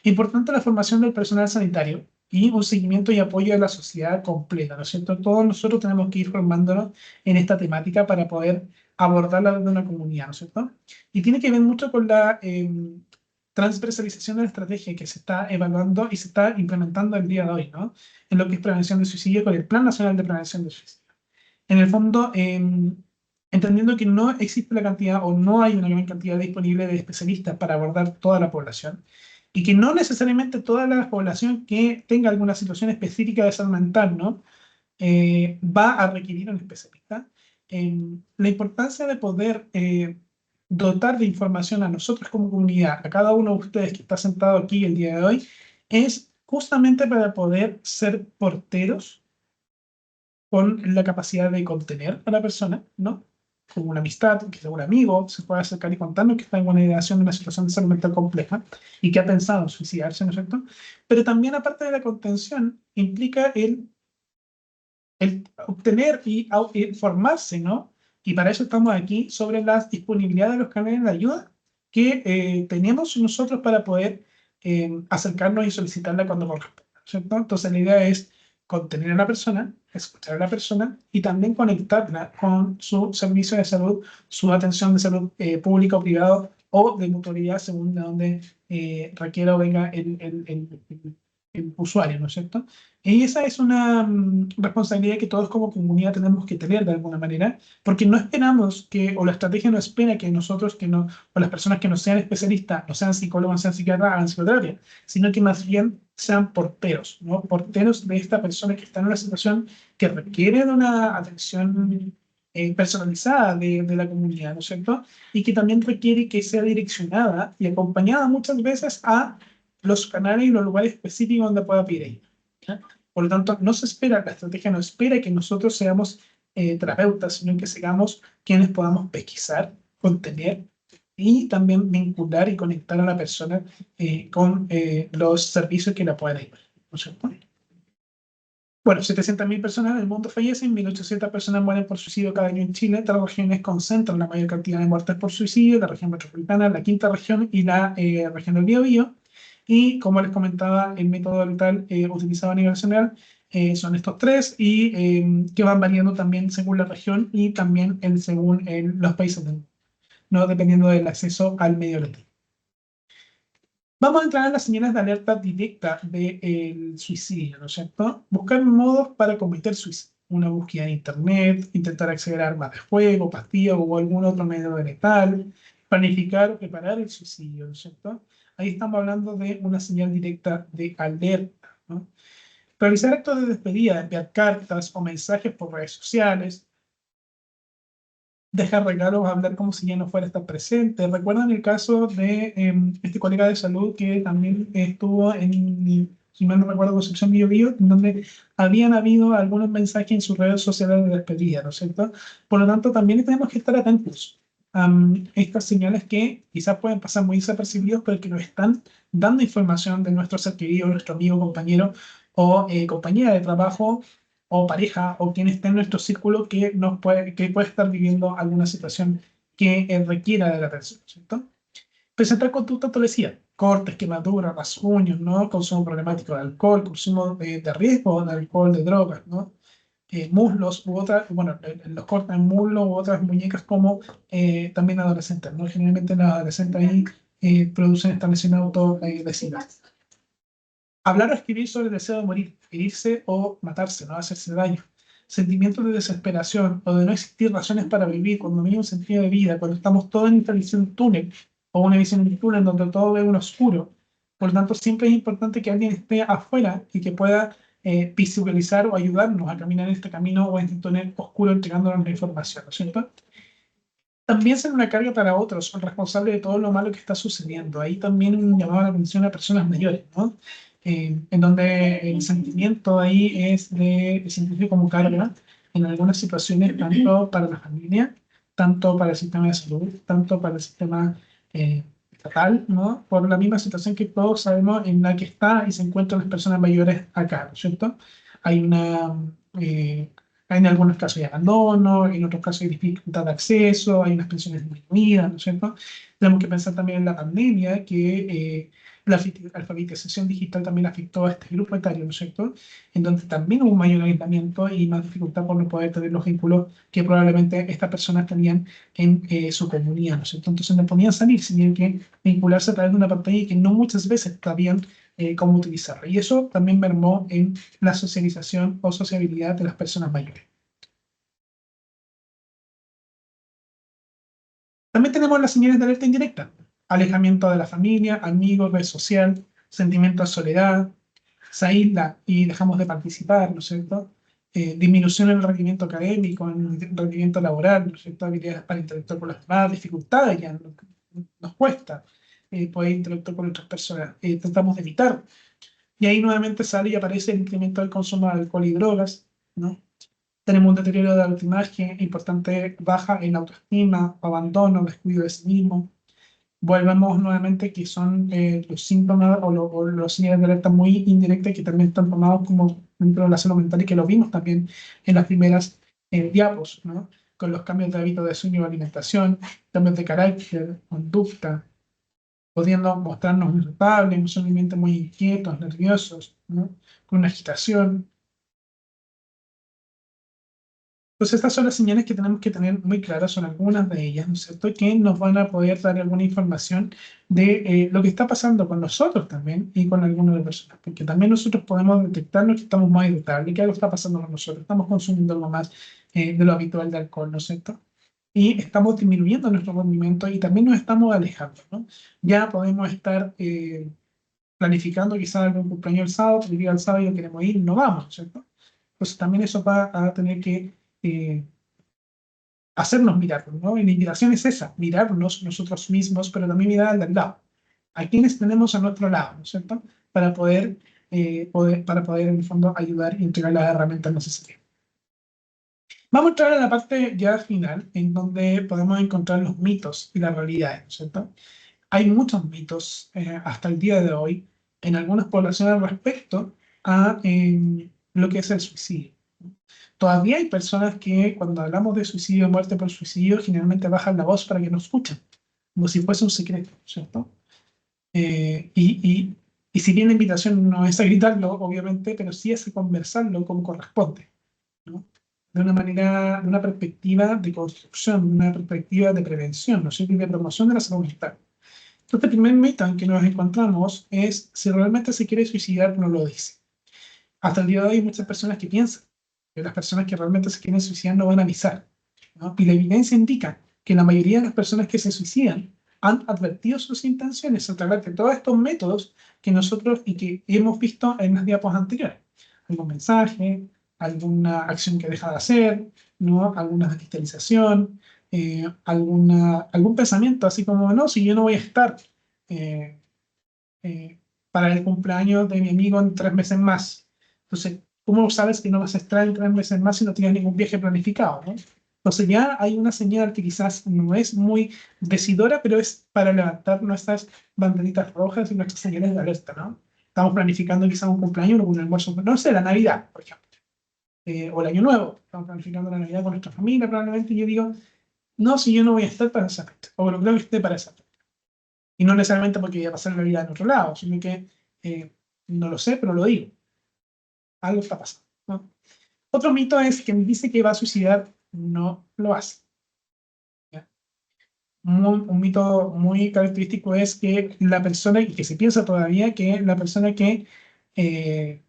Importante la formación del personal sanitario y un seguimiento y apoyo de la sociedad completa, ¿no es cierto? Todos nosotros tenemos que ir formándonos en esta temática para poder abordarla desde una comunidad, ¿no es cierto? Y tiene que ver mucho con la transversalización de la estrategia que se está evaluando y se está implementando el día de hoy, ¿no? En lo que es prevención de suicidio con el Plan Nacional de Prevención de Suicidio. En el fondo, entendiendo que no existe la cantidad o no hay una gran cantidad disponible de especialistas para abordar toda la población y que no necesariamente toda la población que tenga alguna situación específica de salud mental, ¿no?, va a requerir un especialista. La importancia de poder dotar de información a nosotros como comunidad, a cada uno de ustedes que está sentado aquí el día de hoy, es justamente para poder ser porteros con la capacidad de contener a la persona, ¿no? Como una amistad, que sea un amigo, se puede acercar y contarnos que está en una ideación de una situación de salud mental compleja y que ha pensado en suicidarse, ¿no es cierto? Pero también, aparte de la contención, implica el obtener y formarse, ¿no? Y para eso estamos aquí sobre la disponibilidad de los canales de ayuda que tenemos nosotros para poder acercarnos y solicitarla cuando corresponda, ¿cierto? Entonces la idea es contener a la persona, escuchar a la persona y también conectarla con su servicio de salud, su atención de salud pública o privado o de mutualidad según de donde requiera o venga el usuario, ¿no es cierto? Y esa es una responsabilidad que todos como comunidad tenemos que tener de alguna manera, porque no esperamos que, o la estrategia no espera que nosotros, que no, o las personas que no sean especialistas, no sean psicólogos, no sean psiquiatras, hagan psicoterapia, sino que más bien sean porteros, ¿no? Porteros de esta persona que está en una situación que requiere de una atención personalizada de la comunidad, ¿no es cierto? Y que también requiere que sea direccionada y acompañada muchas veces a los canales y los lugares específicos donde pueda pedir ayuda, ¿ya? Por lo tanto, no se espera, la estrategia no espera que nosotros seamos terapeutas, sino que seamos quienes podamos pesquisar, contener y también vincular y conectar a la persona con los servicios que la puedan ayudar, ¿no es cierto? Bueno, 700.000 personas en el mundo fallecen, 1.800 personas mueren por suicidio cada año en Chile. Estas regiones concentran la mayor cantidad de muertes por suicidio, la región metropolitana, la quinta región y la región del Biobío. Y como les comentaba, el método letal utilizado a nivel nacional son estos tres y que van variando también según la región y también según los países del mundo, ¿no? Dependiendo del acceso al medio letal. Vamos a entrar en las señales de alerta directa del suicidio, ¿no es cierto? Buscar modos para cometer suicidio. Una búsqueda en internet, intentar acceder a armas de fuego, pastillas o algún otro medio de letal, planificar o preparar el suicidio, ¿no es cierto? Ahí estamos hablando de una señal directa de alerta, ¿no? Realizar actos de despedida, enviar cartas o mensajes por redes sociales, dejar regalos, hablar como si ya no fuera a estar presente. ¿Recuerdan el caso de este colega de salud que también estuvo en, si mal no recuerdo, Concepción Bio Bio, en donde habían habido algunos mensajes en sus redes sociales de despedida, ¿no es cierto? Por lo tanto, también tenemos que estar atentos a estas señales que quizás pueden pasar muy desapercibidos, pero que nos están dando información de nuestro ser querido, nuestro amigo, compañero o compañera de trabajo o pareja o quien esté en nuestro círculo que puede estar viviendo alguna situación que requiera de la atención, ¿cierto? Presentar conducta tolesía, cortes, quemaduras, rasguños, ¿no? Consumo problemático de alcohol, consumo de riesgo de alcohol, de drogas, ¿no? Muslos u otras, bueno, los cortes en muslo u otras muñecas como también adolescentes, ¿no? Generalmente los adolescentes ahí producen esta lesión autolesiva. Hablar o escribir sobre el deseo de morir, herirse o matarse, no hacerse daño. Sentimientos de desesperación o de no existir razones para vivir, cuando no hay un sentido de vida, cuando estamos todos en esta visión túnel o una visión en túnel donde todo ve un oscuro. Por lo tanto, siempre es importante que alguien esté afuera y que pueda visualizar o ayudarnos a caminar en este camino o en este túnel oscuro entregándonos la información, ¿no es cierto? También ser una carga para otros, son responsables de todo lo malo que está sucediendo. Ahí también llamaba la atención a personas mayores, ¿no? En donde el sentimiento ahí es de sentirse como carga en algunas situaciones, tanto para la familia, tanto para el sistema de salud, tanto para el sistema estatal, ¿no? Por la misma situación que todos sabemos en la que está y se encuentran las personas mayores acá, ¿no es cierto? Hay una... eh, hay en algunos casos de abandono, en otros casos hay dificultad de acceso, hay unas pensiones disminuidas, ¿no es cierto? Tenemos que pensar también en la pandemia, que la alfabetización digital también afectó a este grupo etario, ¿no es cierto? En donde también hubo un mayor aislamiento y más dificultad por no poder tener los vínculos que probablemente estas personas tenían en su comunidad, ¿no es cierto? Entonces no podían salir, tenían que vincularse a través de una pantalla y que no muchas veces sabían cómo utilizarla. Y eso también mermó en la socialización o sociabilidad de las personas mayores. También tenemos las señales de alerta indirecta: alejamiento de la familia, amigos, red social, sentimiento de soledad, se aísla y dejamos de participar, ¿no es cierto? disminución en el rendimiento académico, en el rendimiento laboral, ¿no es cierto? Habilidades para interactuar con las demás, dificultades ya nos cuesta poder interactuar con otras personas. Tratamos de evitar. Y ahí nuevamente sale y aparece el incremento del consumo de alcohol y drogas, ¿no? Tenemos un deterioro de la autoimagen, importante baja en autoestima, abandono, descuido de sí mismo. Volvemos nuevamente que son los síntomas o los señales de alerta muy indirectas que también están tomados como dentro de la salud mental y que lo vimos también en las primeras diapos, ¿no? Con los cambios de hábito de sueño y alimentación, cambios de carácter, conducta, pudiendo mostrarnos irritables, emocionalmente muy inquietos, nerviosos, ¿no? Con una agitación. Entonces, estas son las señales que tenemos que tener muy claras, son algunas de ellas, ¿no es cierto? Que nos van a poder dar alguna información de lo que está pasando con nosotros también y con algunas de las personas, porque también nosotros podemos detectarnos que estamos más irritables, que algo está pasando con nosotros, estamos consumiendo algo más de lo habitual de alcohol, ¿no es cierto? Y estamos disminuyendo nuestro rendimiento y también nos estamos alejando, ¿no? Ya podemos estar planificando quizás algún cumpleaños el sábado, porque el sábado y no queremos ir, no vamos, ¿no es cierto? Entonces también eso va a tener que hacernos mirarnos, ¿no? Y la invitación es esa, mirarnos nosotros mismos, pero también mirar al de al lado, a quienes tenemos a nuestro lado, ¿no es cierto? Para poder en el fondo ayudar y entregar las herramientas necesarias. Vamos a entrar a la parte ya final, en donde podemos encontrar los mitos y las realidades, ¿no es cierto? Hay muchos mitos hasta el día de hoy en algunas poblaciones respecto a lo que es el suicidio. Todavía hay personas que cuando hablamos de suicidio, muerte por suicidio, generalmente bajan la voz para que nos escuchen, como si fuese un secreto, ¿cierto? Eh, y, y, y si bien la invitación no es a gritarlo, obviamente, pero sí es a conversarlo como corresponde, ¿no? De una manera, de una perspectiva de construcción, de una perspectiva de prevención, ¿no es cierto? Y de promoción de la salud mental. Entonces, el primer mito en que nos encontramos es si realmente se quiere suicidar, no lo dice. Hasta el día de hoy hay muchas personas que piensan que las personas que realmente se quieren suicidar no van a avisar, ¿no? Y la evidencia indica que la mayoría de las personas que se suicidan han advertido sus intenciones a través de todos estos métodos que nosotros y que hemos visto en las diapos anteriores. Algún mensaje, alguna acción que deja de hacer, ¿no? Alguna digitalización, algún pensamiento así como, no, si yo no voy a estar eh, para el cumpleaños de mi amigo en 3 meses más. Entonces, ¿cómo sabes que no vas a estar en 3 meses más si no tienes ningún viaje planificado, ¿no? Entonces ya hay una señal que quizás no es muy decidora, pero es para levantar nuestras banderitas rojas y nuestras señales de alerta, ¿no? Estamos planificando quizás un cumpleaños o un almuerzo, no sé, la Navidad, por ejemplo, o el Año Nuevo. Estamos planificando la Navidad con nuestra familia, probablemente, y yo digo, no, si yo no voy a estar para esa fecha, o no creo que esté para esa fecha. Y no necesariamente porque voy a pasar la vida en otro lado, sino que eh, no lo sé, pero lo digo. Algo está pasando, ¿no? Otro mito es que dice que va a suicidar, no lo hace. ¿Ya? Un mito muy característico es que la persona, y que se piensa todavía, que la persona eh,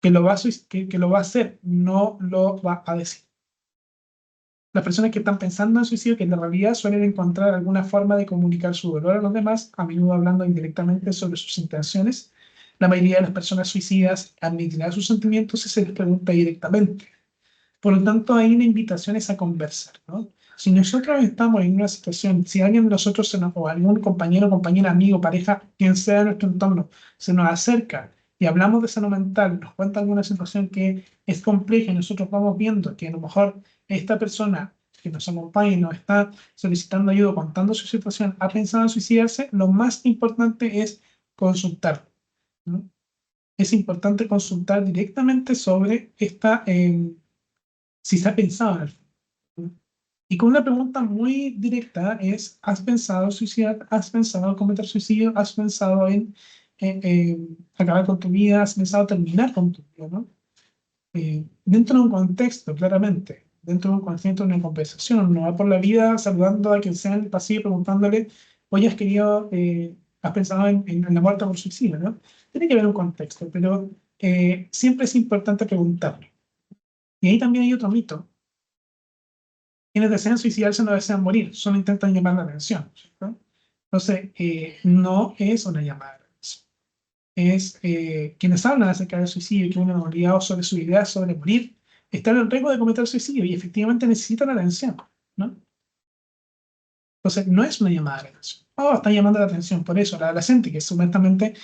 que lo va a hacer no lo va a decir. Las personas que están pensando en suicidio, que en la realidad suelen encontrar alguna forma de comunicar su dolor a los demás, a menudo hablando indirectamente sobre sus intenciones. La mayoría de las personas suicidas admitirán sus sentimientos y se les pregunta directamente. Por lo tanto, hay una invitación es a conversar, ¿no? Si nosotros estamos en una situación, si alguien de nosotros o algún compañero, compañera, amigo, pareja, quien sea de nuestro entorno, se nos acerca y hablamos de salud mental, nos cuenta alguna situación que es compleja y nosotros vamos viendo que a lo mejor esta persona que nos acompaña y nos está solicitando ayuda, contando su situación, ha pensado en suicidarse, lo más importante es consultar, ¿no? Es importante consultar directamente sobre si se ha pensado en el fondo, ¿no? Y con una pregunta muy directa es, ¿has pensado suicidar? ¿Has pensado cometer suicidio? ¿Has pensado en acabar con tu vida? ¿Has pensado terminar con tu vida, ¿no? Dentro de un contexto, claramente, dentro de un contexto de una conversación, no va por la vida saludando a quien sea en el pasillo preguntándole, oye, has pensado en la muerte por suicidio, ¿no? Tiene que haber un contexto, pero siempre es importante preguntarle. Y ahí también hay otro mito. Quienes desean suicidarse no desean morir, solo intentan llamar la atención, ¿cierto? Entonces, no es una llamada de atención. Es quienes hablan acerca del suicidio y que uno ha olvidado sobre su idea sobre morir, están en riesgo de cometer suicidio y efectivamente necesitan atención, ¿no? Entonces, no es una llamada de atención. Oh, están llamando la atención. Por eso, la adolescente que supuestamente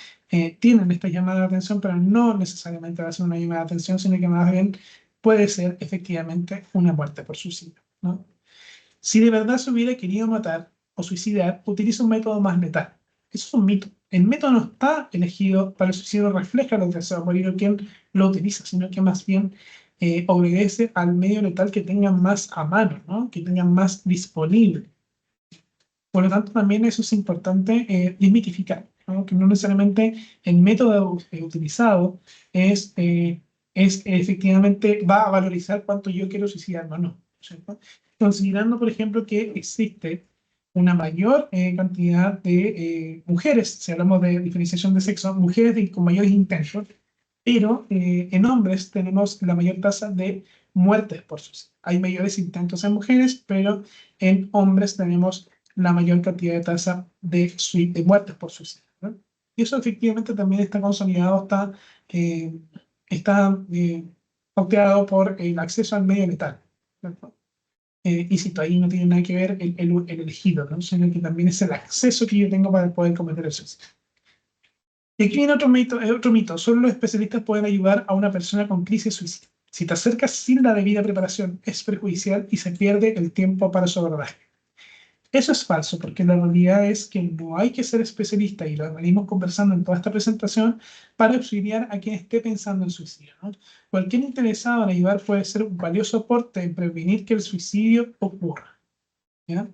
tienen esta llamada de atención, pero no necesariamente va a ser una llamada de atención, sino que más bien puede ser efectivamente una muerte por suicidio, ¿no? Si de verdad se hubiera querido matar o suicidar, utiliza un método más letal. Eso es un mito. El método no está elegido para el suicidio, refleja los deseos morir quien lo utiliza, sino que más bien obedece al medio letal que tengan más a mano, ¿no? Que tengan más disponible. Por lo tanto, también eso es importante desmitificar, ¿no? Que no necesariamente el método utilizado es efectivamente va a valorizar cuánto yo quiero suicidarme o no, ¿cierto? Considerando, por ejemplo, que existe una mayor cantidad de mujeres, si hablamos de diferenciación de sexo, mujeres con mayores intentos, pero en hombres tenemos la mayor tasa de muertes por suicidio. Hay mayores intentos en mujeres, pero en hombres tenemos la mayor cantidad de tasa de muertes por suicidio, ¿no? Y eso efectivamente también está consolidado, está pauteado por el acceso al medio letal, ¿cierto? Insisto, ahí no tiene nada que ver el elegido, ¿no? Sino que también es el acceso que yo tengo para poder cometer el suicidio. Y aquí viene otro mito. Solo los especialistas pueden ayudar a una persona con crisis de suicidio. Si te acercas sin la debida preparación, es perjudicial y se pierde el tiempo para su abordaje. Eso es falso, porque la realidad es que no hay que ser especialista, y lo venimos conversando en toda esta presentación, para auxiliar a quien esté pensando en suicidio, ¿no? Cualquier interesado en ayudar puede ser un valioso aporte en prevenir que el suicidio ocurra, ¿ya?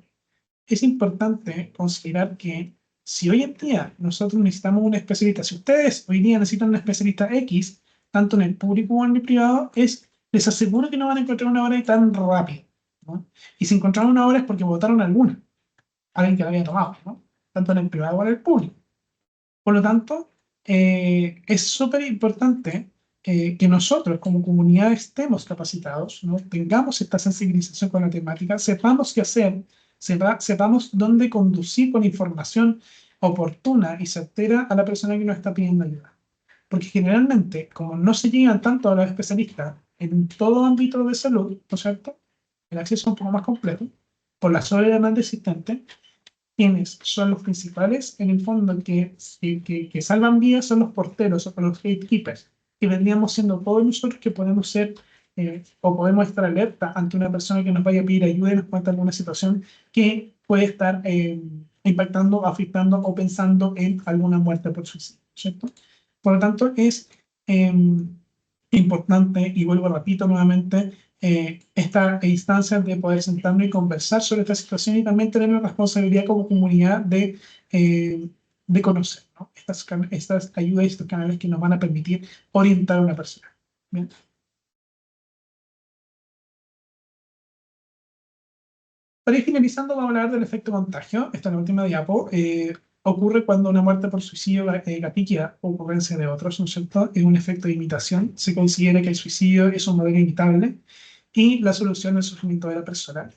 Es importante considerar que si hoy en día nosotros necesitamos un especialista, si ustedes hoy día necesitan un especialista X, tanto en el público como en el privado, les aseguro que no van a encontrar una hora tan rápido, ¿no? Y si encontraron una hora es porque votaron alguna, alguien que la había tomado, ¿no? Tanto en el privado como en el público. Por lo tanto, es súper importante que nosotros como comunidad estemos capacitados, ¿no? Tengamos esta sensibilización con la temática, sepamos qué hacer, sepamos dónde conducir con información oportuna y certera a la persona que nos está pidiendo ayuda. Porque generalmente, como no se llegan tanto a los especialistas en todo ámbito de salud, ¿no es cierto? El acceso es un poco más complejo, por la sobredemanda existente. Quienes son los principales, en el fondo, que salvan vidas son los porteros o los gatekeepers, que vendríamos siendo todos nosotros que podemos ser o podemos estar alerta ante una persona que nos vaya a pedir ayuda y nos cuenta alguna situación que puede estar impactando, afectando o pensando en alguna muerte por suicidio, ¿cierto? Por lo tanto, es importante, y vuelvo, repito nuevamente, esta instancia de poder sentarnos y conversar sobre esta situación y también tener la responsabilidad como comunidad de conocer, ¿no? Estas ayudas y estos canales que nos van a permitir orientar a una persona. ¿Bien? Para ir finalizando, vamos a hablar del efecto contagio. Esta es la última diapo. Ocurre cuando una muerte por suicidio gatilla ocurrencia de otros, ¿no es cierto? Es un efecto de imitación. Se considera que el suicidio es un modelo imitable y la solución al sufrimiento de la persona.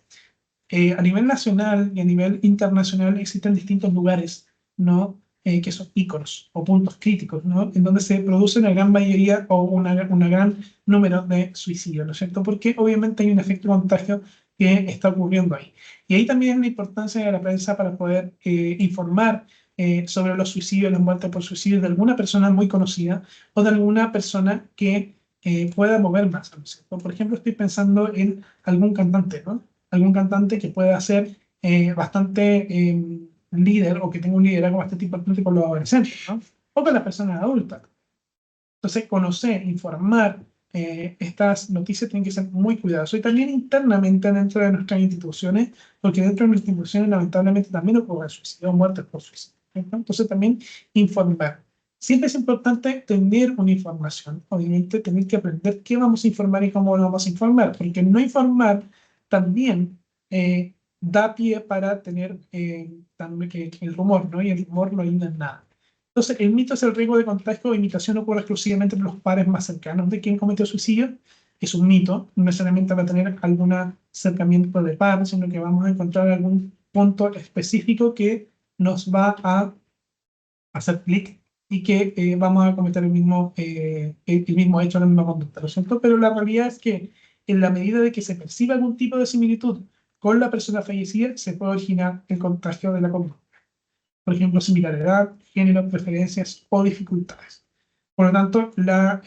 A nivel nacional y a nivel internacional existen distintos lugares, ¿no? Que son íconos o puntos críticos, ¿no? En donde se produce una gran mayoría o una gran número de suicidios, ¿no es cierto? Porque obviamente hay un efecto contagio que está ocurriendo ahí. Y ahí también la importancia de la prensa para poder informar sobre los suicidios, las muertes por suicidio de alguna persona muy conocida o de alguna persona que pueda mover más, ¿no es cierto? Por ejemplo, estoy pensando en algún cantante, ¿no? Algún cantante que pueda ser bastante líder o que tenga un liderazgo bastante importante con los adolescentes, ¿no? O con las personas adultas. Entonces, conocer, informar estas noticias tienen que ser muy cuidadosas. Y también internamente dentro de nuestras instituciones, porque dentro de nuestras instituciones lamentablemente también ocurre suicidio o muertes por suicidio, ¿no? Entonces, también informar. Siempre es importante tener una información, obviamente tener que aprender qué vamos a informar y cómo lo vamos a informar, porque no informar también da pie para tener también que el rumor, ¿no? Y el rumor no ayuda en nada. Entonces, el mito es el riesgo de contagio o imitación ocurre exclusivamente entre los pares más cercanos de quien cometió suicidio. Es un mito, no necesariamente va a tener algún acercamiento de par, sino que vamos a encontrar algún punto específico que nos va a hacer clic y que vamos a cometer el mismo hecho, la misma conducta, ¿no es cierto? Pero la realidad es que en la medida de que se perciba algún tipo de similitud con la persona fallecida, se puede originar el contagio de la conducta. Por ejemplo, similar edad, género, preferencias o dificultades. Por lo tanto, la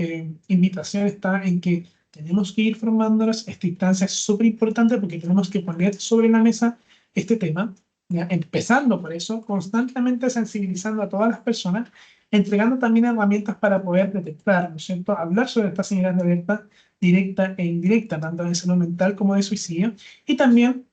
invitación está en que tenemos que ir formándonos. Esta instancia es súper importante porque tenemos que poner sobre la mesa este tema, ¿ya? Empezando por eso, constantemente sensibilizando a todas las personas, entregando también herramientas para poder detectar, ¿no es cierto?, hablar sobre estas señales de alerta directa e indirecta, tanto de salud mental como de suicidio, y también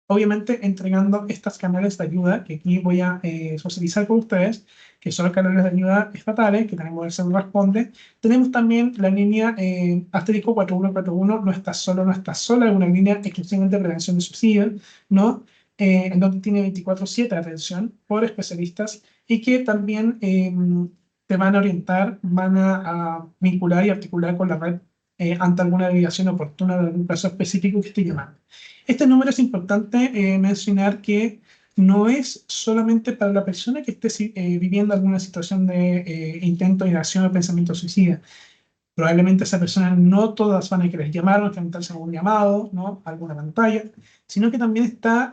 obviamente entregando estos canales de ayuda que aquí voy a socializar con ustedes, que son los canales de ayuda estatales, que tenemos el Seguro Responde. Tenemos también la línea asterisco 4141, no estás solo, no estás sola, es una línea exclusivamente de prevención de suicidio, ¿no? En donde tiene 24/7 atención por especialistas y que también te van a orientar, van a vincular y articular con la red ante alguna desviación oportuna de algún caso específico que esté llamando. Este número es importante mencionar que no es solamente para la persona que esté viviendo alguna situación de intento, ideación o pensamiento suicida. Probablemente esa persona no todas van a querer llamar o enfrentarse a un llamado, ¿no?, a alguna pantalla, sino que también está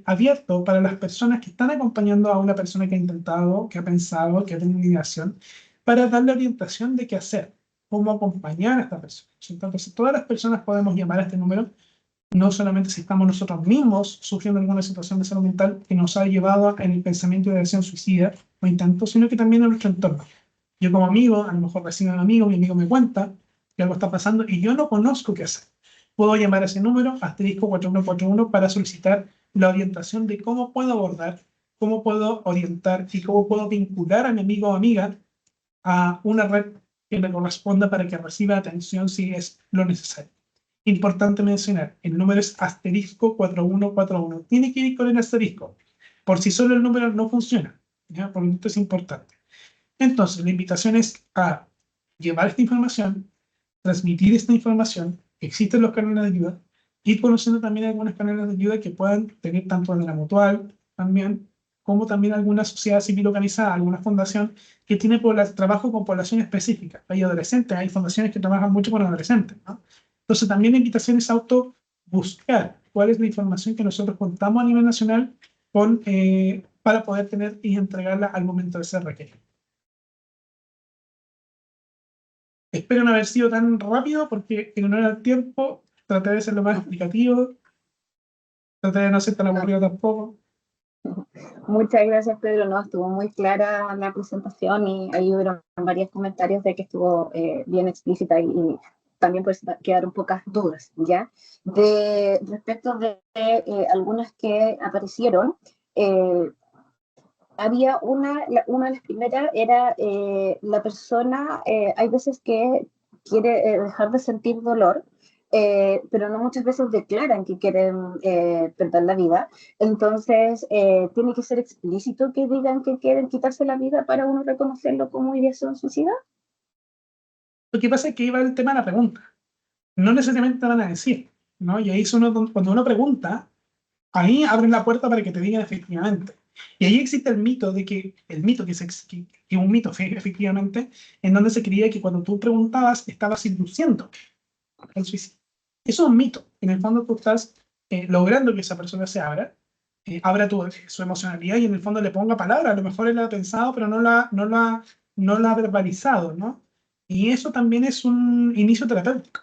abierto para las personas que están acompañando a una persona que ha intentado, que ha pensado, que ha tenido ideación, para darle orientación de qué hacer, cómo acompañar a esta persona. Entonces, todas las personas podemos llamar a este número, no solamente si estamos nosotros mismos sufriendo alguna situación de salud mental que nos ha llevado en el pensamiento de acción suicida o intento, sino que también en nuestro entorno. Yo como amigo, a lo mejor recibo a un amigo, mi amigo me cuenta que algo está pasando y yo no conozco qué hacer. Puedo llamar a ese número, asterisco 4141, para solicitar la orientación de cómo puedo abordar, cómo puedo orientar y cómo puedo vincular a mi amigo o amiga a una red que le corresponda para que reciba atención si es lo necesario. Importante mencionar, el número es asterisco 4141. Tiene que ir con el asterisco. Por sí solo el número no funciona, ¿ya? Por lo tanto es importante. Entonces, la invitación es a llevar esta información, transmitir esta información, existen los canales de ayuda, ir conociendo también algunos canales de ayuda que puedan tener tanto de la Mutual también, como también alguna sociedad civil organizada, alguna fundación que tiene trabajo con población específica. Hay adolescentes, hay fundaciones que trabajan mucho con adolescentes, ¿no? Entonces, también la invitación es auto buscar cuál es la información que nosotros contamos a nivel nacional para poder tener y entregarla al momento de ser requerido. Espero no haber sido tan rápido porque en honor al tiempo traté de ser lo más explicativo, traté de no ser tan aburrido tampoco. Muchas gracias, Pedro. No, estuvo muy clara la presentación y ahí hubieron varios comentarios de que estuvo bien explícita y también pues quedaron pocas dudas, ¿ya? Respecto de algunas que aparecieron, había una de las primeras era la persona, hay veces que quiere dejar de sentir dolor, pero no muchas veces declaran que quieren perder la vida. Entonces, tiene que ser explícito que digan que quieren quitarse la vida para uno reconocerlo como ideación suicida. Lo que pasa es que ahí va el tema de la pregunta. No necesariamente te van a decir, ¿no? Y ahí es cuando uno pregunta, ahí abren la puerta para que te digan efectivamente. Y ahí existe el mito de que, que un mito efectivamente, en donde se creía que cuando tú preguntabas estabas induciendo el suicidio. Eso es un mito. En el fondo tú estás logrando que esa persona se abra su emocionalidad y en el fondo le ponga palabra. A lo mejor él la ha pensado, pero no la ha verbalizado, ¿no? Y eso también es un inicio terapéutico,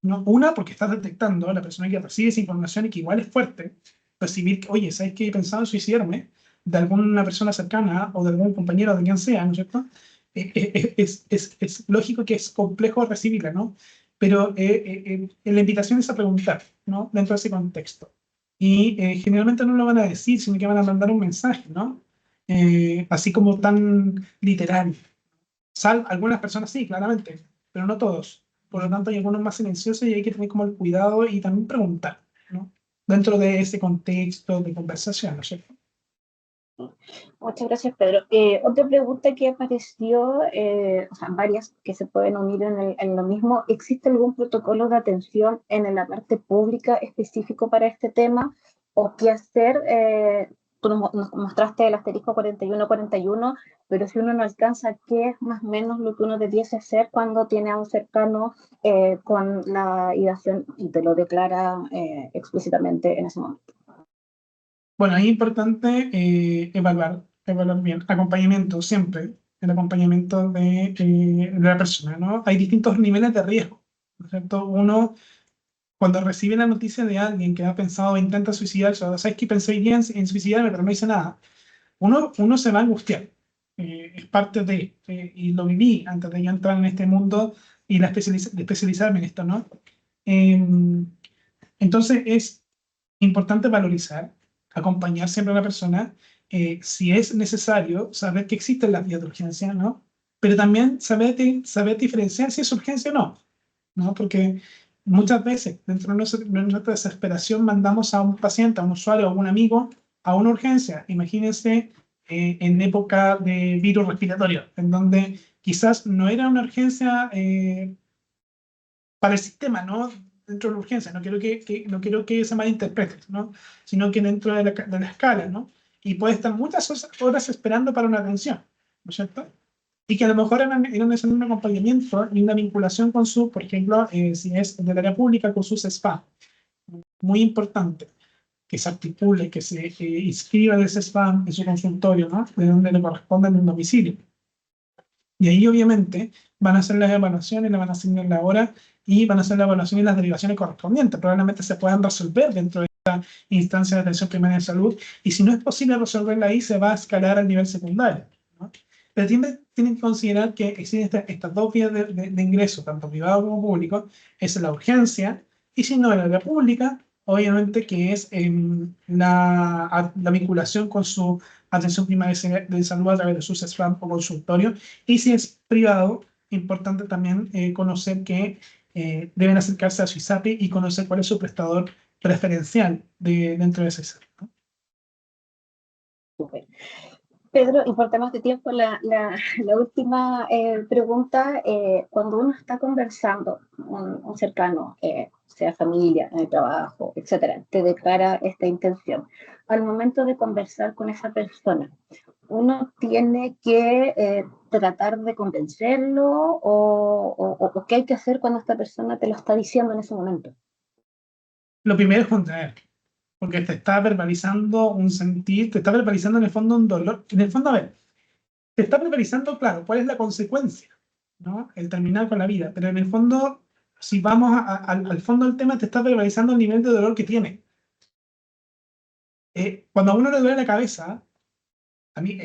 ¿no? Una, porque estás detectando a la persona que recibe esa información y que igual es fuerte recibir que, oye, ¿sabes qué? He pensado en suicidarme de alguna persona cercana o de algún compañero, de quien sea, ¿no es cierto? Es lógico que es complejo recibirla, ¿no? Pero la invitación es a preguntar, ¿no? Dentro de ese contexto. Y generalmente no lo van a decir, sino que van a mandar un mensaje, ¿no? Así como tan literal. Algunas personas sí, claramente, pero no todos. Por lo tanto, hay algunos más silenciosos y hay que tener como el cuidado y también preguntar, ¿no? Dentro de ese contexto de conversación, ¿no es cierto? Muchas gracias, Pedro. Otra pregunta que apareció, o sea, varias que se pueden unir en lo mismo. ¿Existe algún protocolo de atención en la parte pública específico para este tema? ¿O qué hacer tú nos mostraste el asterisco 41-41, pero si uno no alcanza, ¿qué es más o menos lo que uno debiese hacer cuando tiene a un cercano con la ideación y te lo declara explícitamente en ese momento? Bueno, ahí es importante evaluar bien. Acompañamiento, siempre. El acompañamiento de la persona, ¿no? Hay distintos niveles de riesgo, ¿no es cierto? Uno, cuando recibe la noticia de alguien que ha pensado, intenta suicidarse, o sabes que pensé bien en suicidarme, pero no hice nada, uno se va a angustiar. Es parte y lo viví antes de yo entrar en este mundo y de especializarme en esto, ¿no? Em, entonces es importante valorizar, acompañar siempre a la persona, si es necesario, saber que existen las vías de urgencia, ¿no? Pero también saber diferenciar si es urgencia o no, ¿no? Porque muchas veces, dentro de nuestra desesperación, mandamos a un paciente, a un usuario, a un amigo, a una urgencia. Imagínense en época de virus respiratorio, en donde quizás no era una urgencia para el sistema, ¿no? Dentro de la urgencia, no quiero que se malinterprete, ¿no? Sino que dentro de la escala, ¿no? Y puede estar muchas horas esperando para una atención, ¿no es cierto? Y que a lo mejor era necesario un acompañamiento y una vinculación con su, por ejemplo, si es del área pública, con sus SPA. Muy importante que se articule, que se inscriba ese SPA en su consultorio, ¿no? De donde le corresponda en un domicilio. Y ahí obviamente van a hacer las evaluaciones, le van a asignar la hora y van a hacer la evaluación y las derivaciones correspondientes. Probablemente se puedan resolver dentro de esta instancia de atención primaria de salud y si no es posible resolverla ahí, se va a escalar al nivel secundario, ¿no? Pero tienen que considerar que existen estas dos vías de ingreso, tanto privado como público, es la urgencia y si no, en la área pública, obviamente que es la vinculación con su atención primaria de salud a través de sus SPAM o consultorio. Y si es privado, importante también conocer que deben acercarse a su ISAPI y conocer cuál es su prestador preferencial dentro de ese ISAPI, ¿no? Súper. Pedro, y por temas de tiempo, la última pregunta, cuando uno está conversando, un cercano, sea familia, en el trabajo, etcétera, te declara esta intención, al momento de conversar con esa persona, ¿uno tiene que tratar de convencerlo o qué hay que hacer cuando esta persona te lo está diciendo en ese momento? Lo primero es contener, porque te está verbalizando un sentir, te está verbalizando en el fondo un dolor. En el fondo, a ver, te está verbalizando, claro, cuál es la consecuencia, ¿no? El terminar con la vida, pero en el fondo, si vamos al fondo del tema, te está verbalizando el nivel de dolor que tiene. Cuando a uno le duele la cabeza, a mí,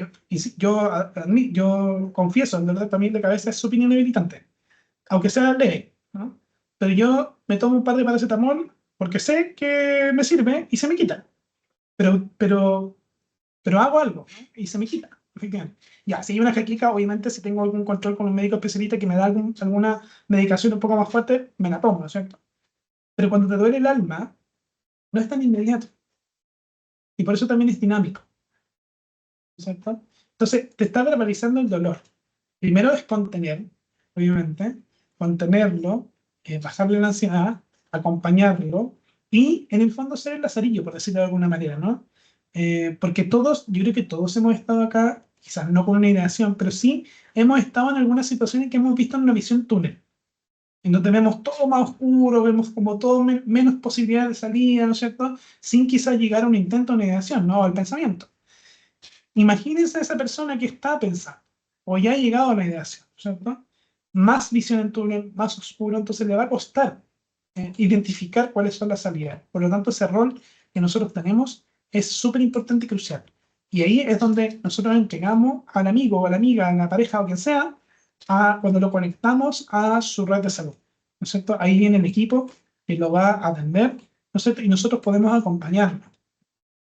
yo confieso, en verdad, también la cabeza es súper inhabilitante, aunque sea leve, ¿no? Pero yo me tomo un par de paracetamol porque sé que me sirve y se me quita. Pero, pero, pero hago algo, ¿no? Y se me quita, efectivamente. Ya, si hay una jaqueca, obviamente, si tengo algún control con un médico especialista que me da alguna medicación un poco más fuerte, me la tomo, ¿no es cierto? Pero cuando te duele el alma, no es tan inmediato. Y por eso también es dinámico, ¿no es cierto? Entonces, te está verbalizando el dolor. Primero es contener, obviamente, contenerlo, bajarle la ansiedad, acompañarlo y en el fondo ser el lazarillo, por decirlo de alguna manera, ¿no? Porque todos, yo creo que todos hemos estado acá, quizás no con una ideación, pero sí hemos estado en algunas situaciones que hemos visto en una visión túnel, en donde vemos todo más oscuro, vemos como todo menos posibilidad de salida, ¿no es cierto? Sin quizás llegar a un intento de negación, ¿no? Al pensamiento. Imagínense a esa persona que está pensando o ya ha llegado a la ideación, ¿cierto? Más visión en túnel, más oscuro, entonces le va a costar identificar cuáles son las salidas. Por lo tanto, ese rol que nosotros tenemos es súper importante y crucial. Y ahí es donde nosotros entregamos al amigo o a la amiga, a la pareja o quien sea, cuando lo conectamos a su red de salud, ¿no es cierto? Ahí viene el equipo que lo va a atender, ¿no es cierto? Y nosotros podemos acompañarlo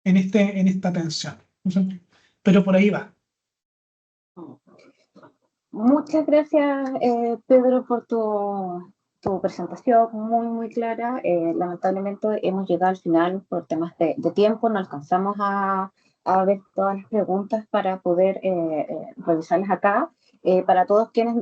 en esta atención, ¿no es cierto? Pero por ahí va. Muchas gracias, Pedro, por tu presentación muy, muy clara. Lamentablemente hemos llegado al final por temas de tiempo, no alcanzamos a ver todas las preguntas para poder revisarlas acá. Para todos quienes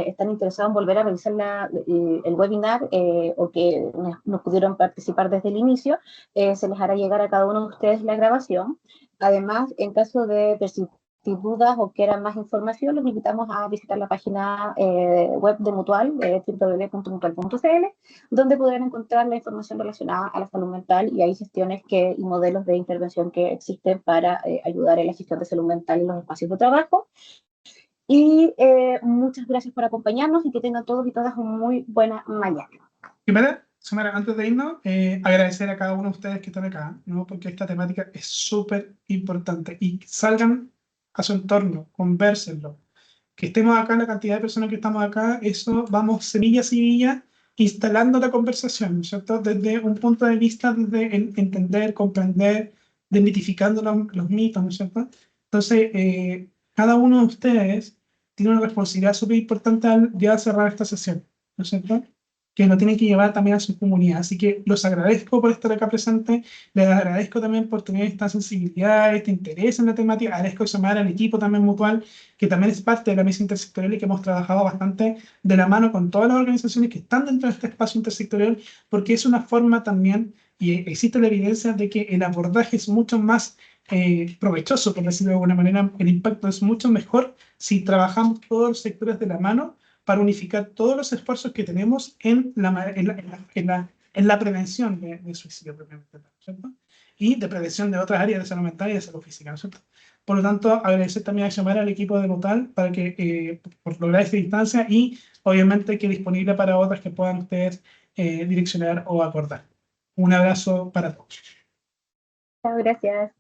están interesados en volver a revisar el webinar o que no pudieron participar desde el inicio, se les hará llegar a cada uno de ustedes la grabación. Además, en caso de persistir dudas o quieran más información, los invitamos a visitar la página web de Mutual, www.mutual.cl, donde podrán encontrar la información relacionada a la salud mental, y hay gestiones y modelos de intervención que existen para ayudar en la gestión de salud mental en los espacios de trabajo. Y muchas gracias por acompañarnos y que tengan todos y todas una muy buena mañana. Primero, Xiomara, antes de irnos, agradecer a cada uno de ustedes que están acá, ¿no? Porque esta temática es súper importante. Y salgan a su entorno, convérsenlo. Que estemos acá, la cantidad de personas que estamos acá, eso vamos semilla a semilla instalando la conversación, ¿no es cierto? Desde un punto de vista, desde entender, comprender, desmitificando los mitos, ¿no es cierto? Entonces, cada uno de ustedes tiene una responsabilidad súper importante al ya cerrar esta sesión, ¿no es cierto? Que lo tienen que llevar también a su comunidad. Así que los agradezco por estar acá presente, les agradezco también por tener esta sensibilidad, este interés en la temática, agradezco a Xiomara, al equipo también Mutual, que también es parte de la mesa intersectorial y que hemos trabajado bastante de la mano con todas las organizaciones que están dentro de este espacio intersectorial, porque es una forma también, y existe la evidencia de que el abordaje es mucho más provechoso, por decirlo de alguna manera, el impacto es mucho mejor si trabajamos todos los sectores de la mano para unificar todos los esfuerzos que tenemos en la prevención de suicidio propiamente tal, ¿cierto? Y de prevención de otras áreas de salud mental y de salud física, ¿no es cierto? Por lo tanto, agradecer también a Xiomara al equipo de Mutual para que, por lograr esta distancia, y obviamente que disponible para otras que puedan ustedes direccionar o acordar. Un abrazo para todos. Muchas gracias.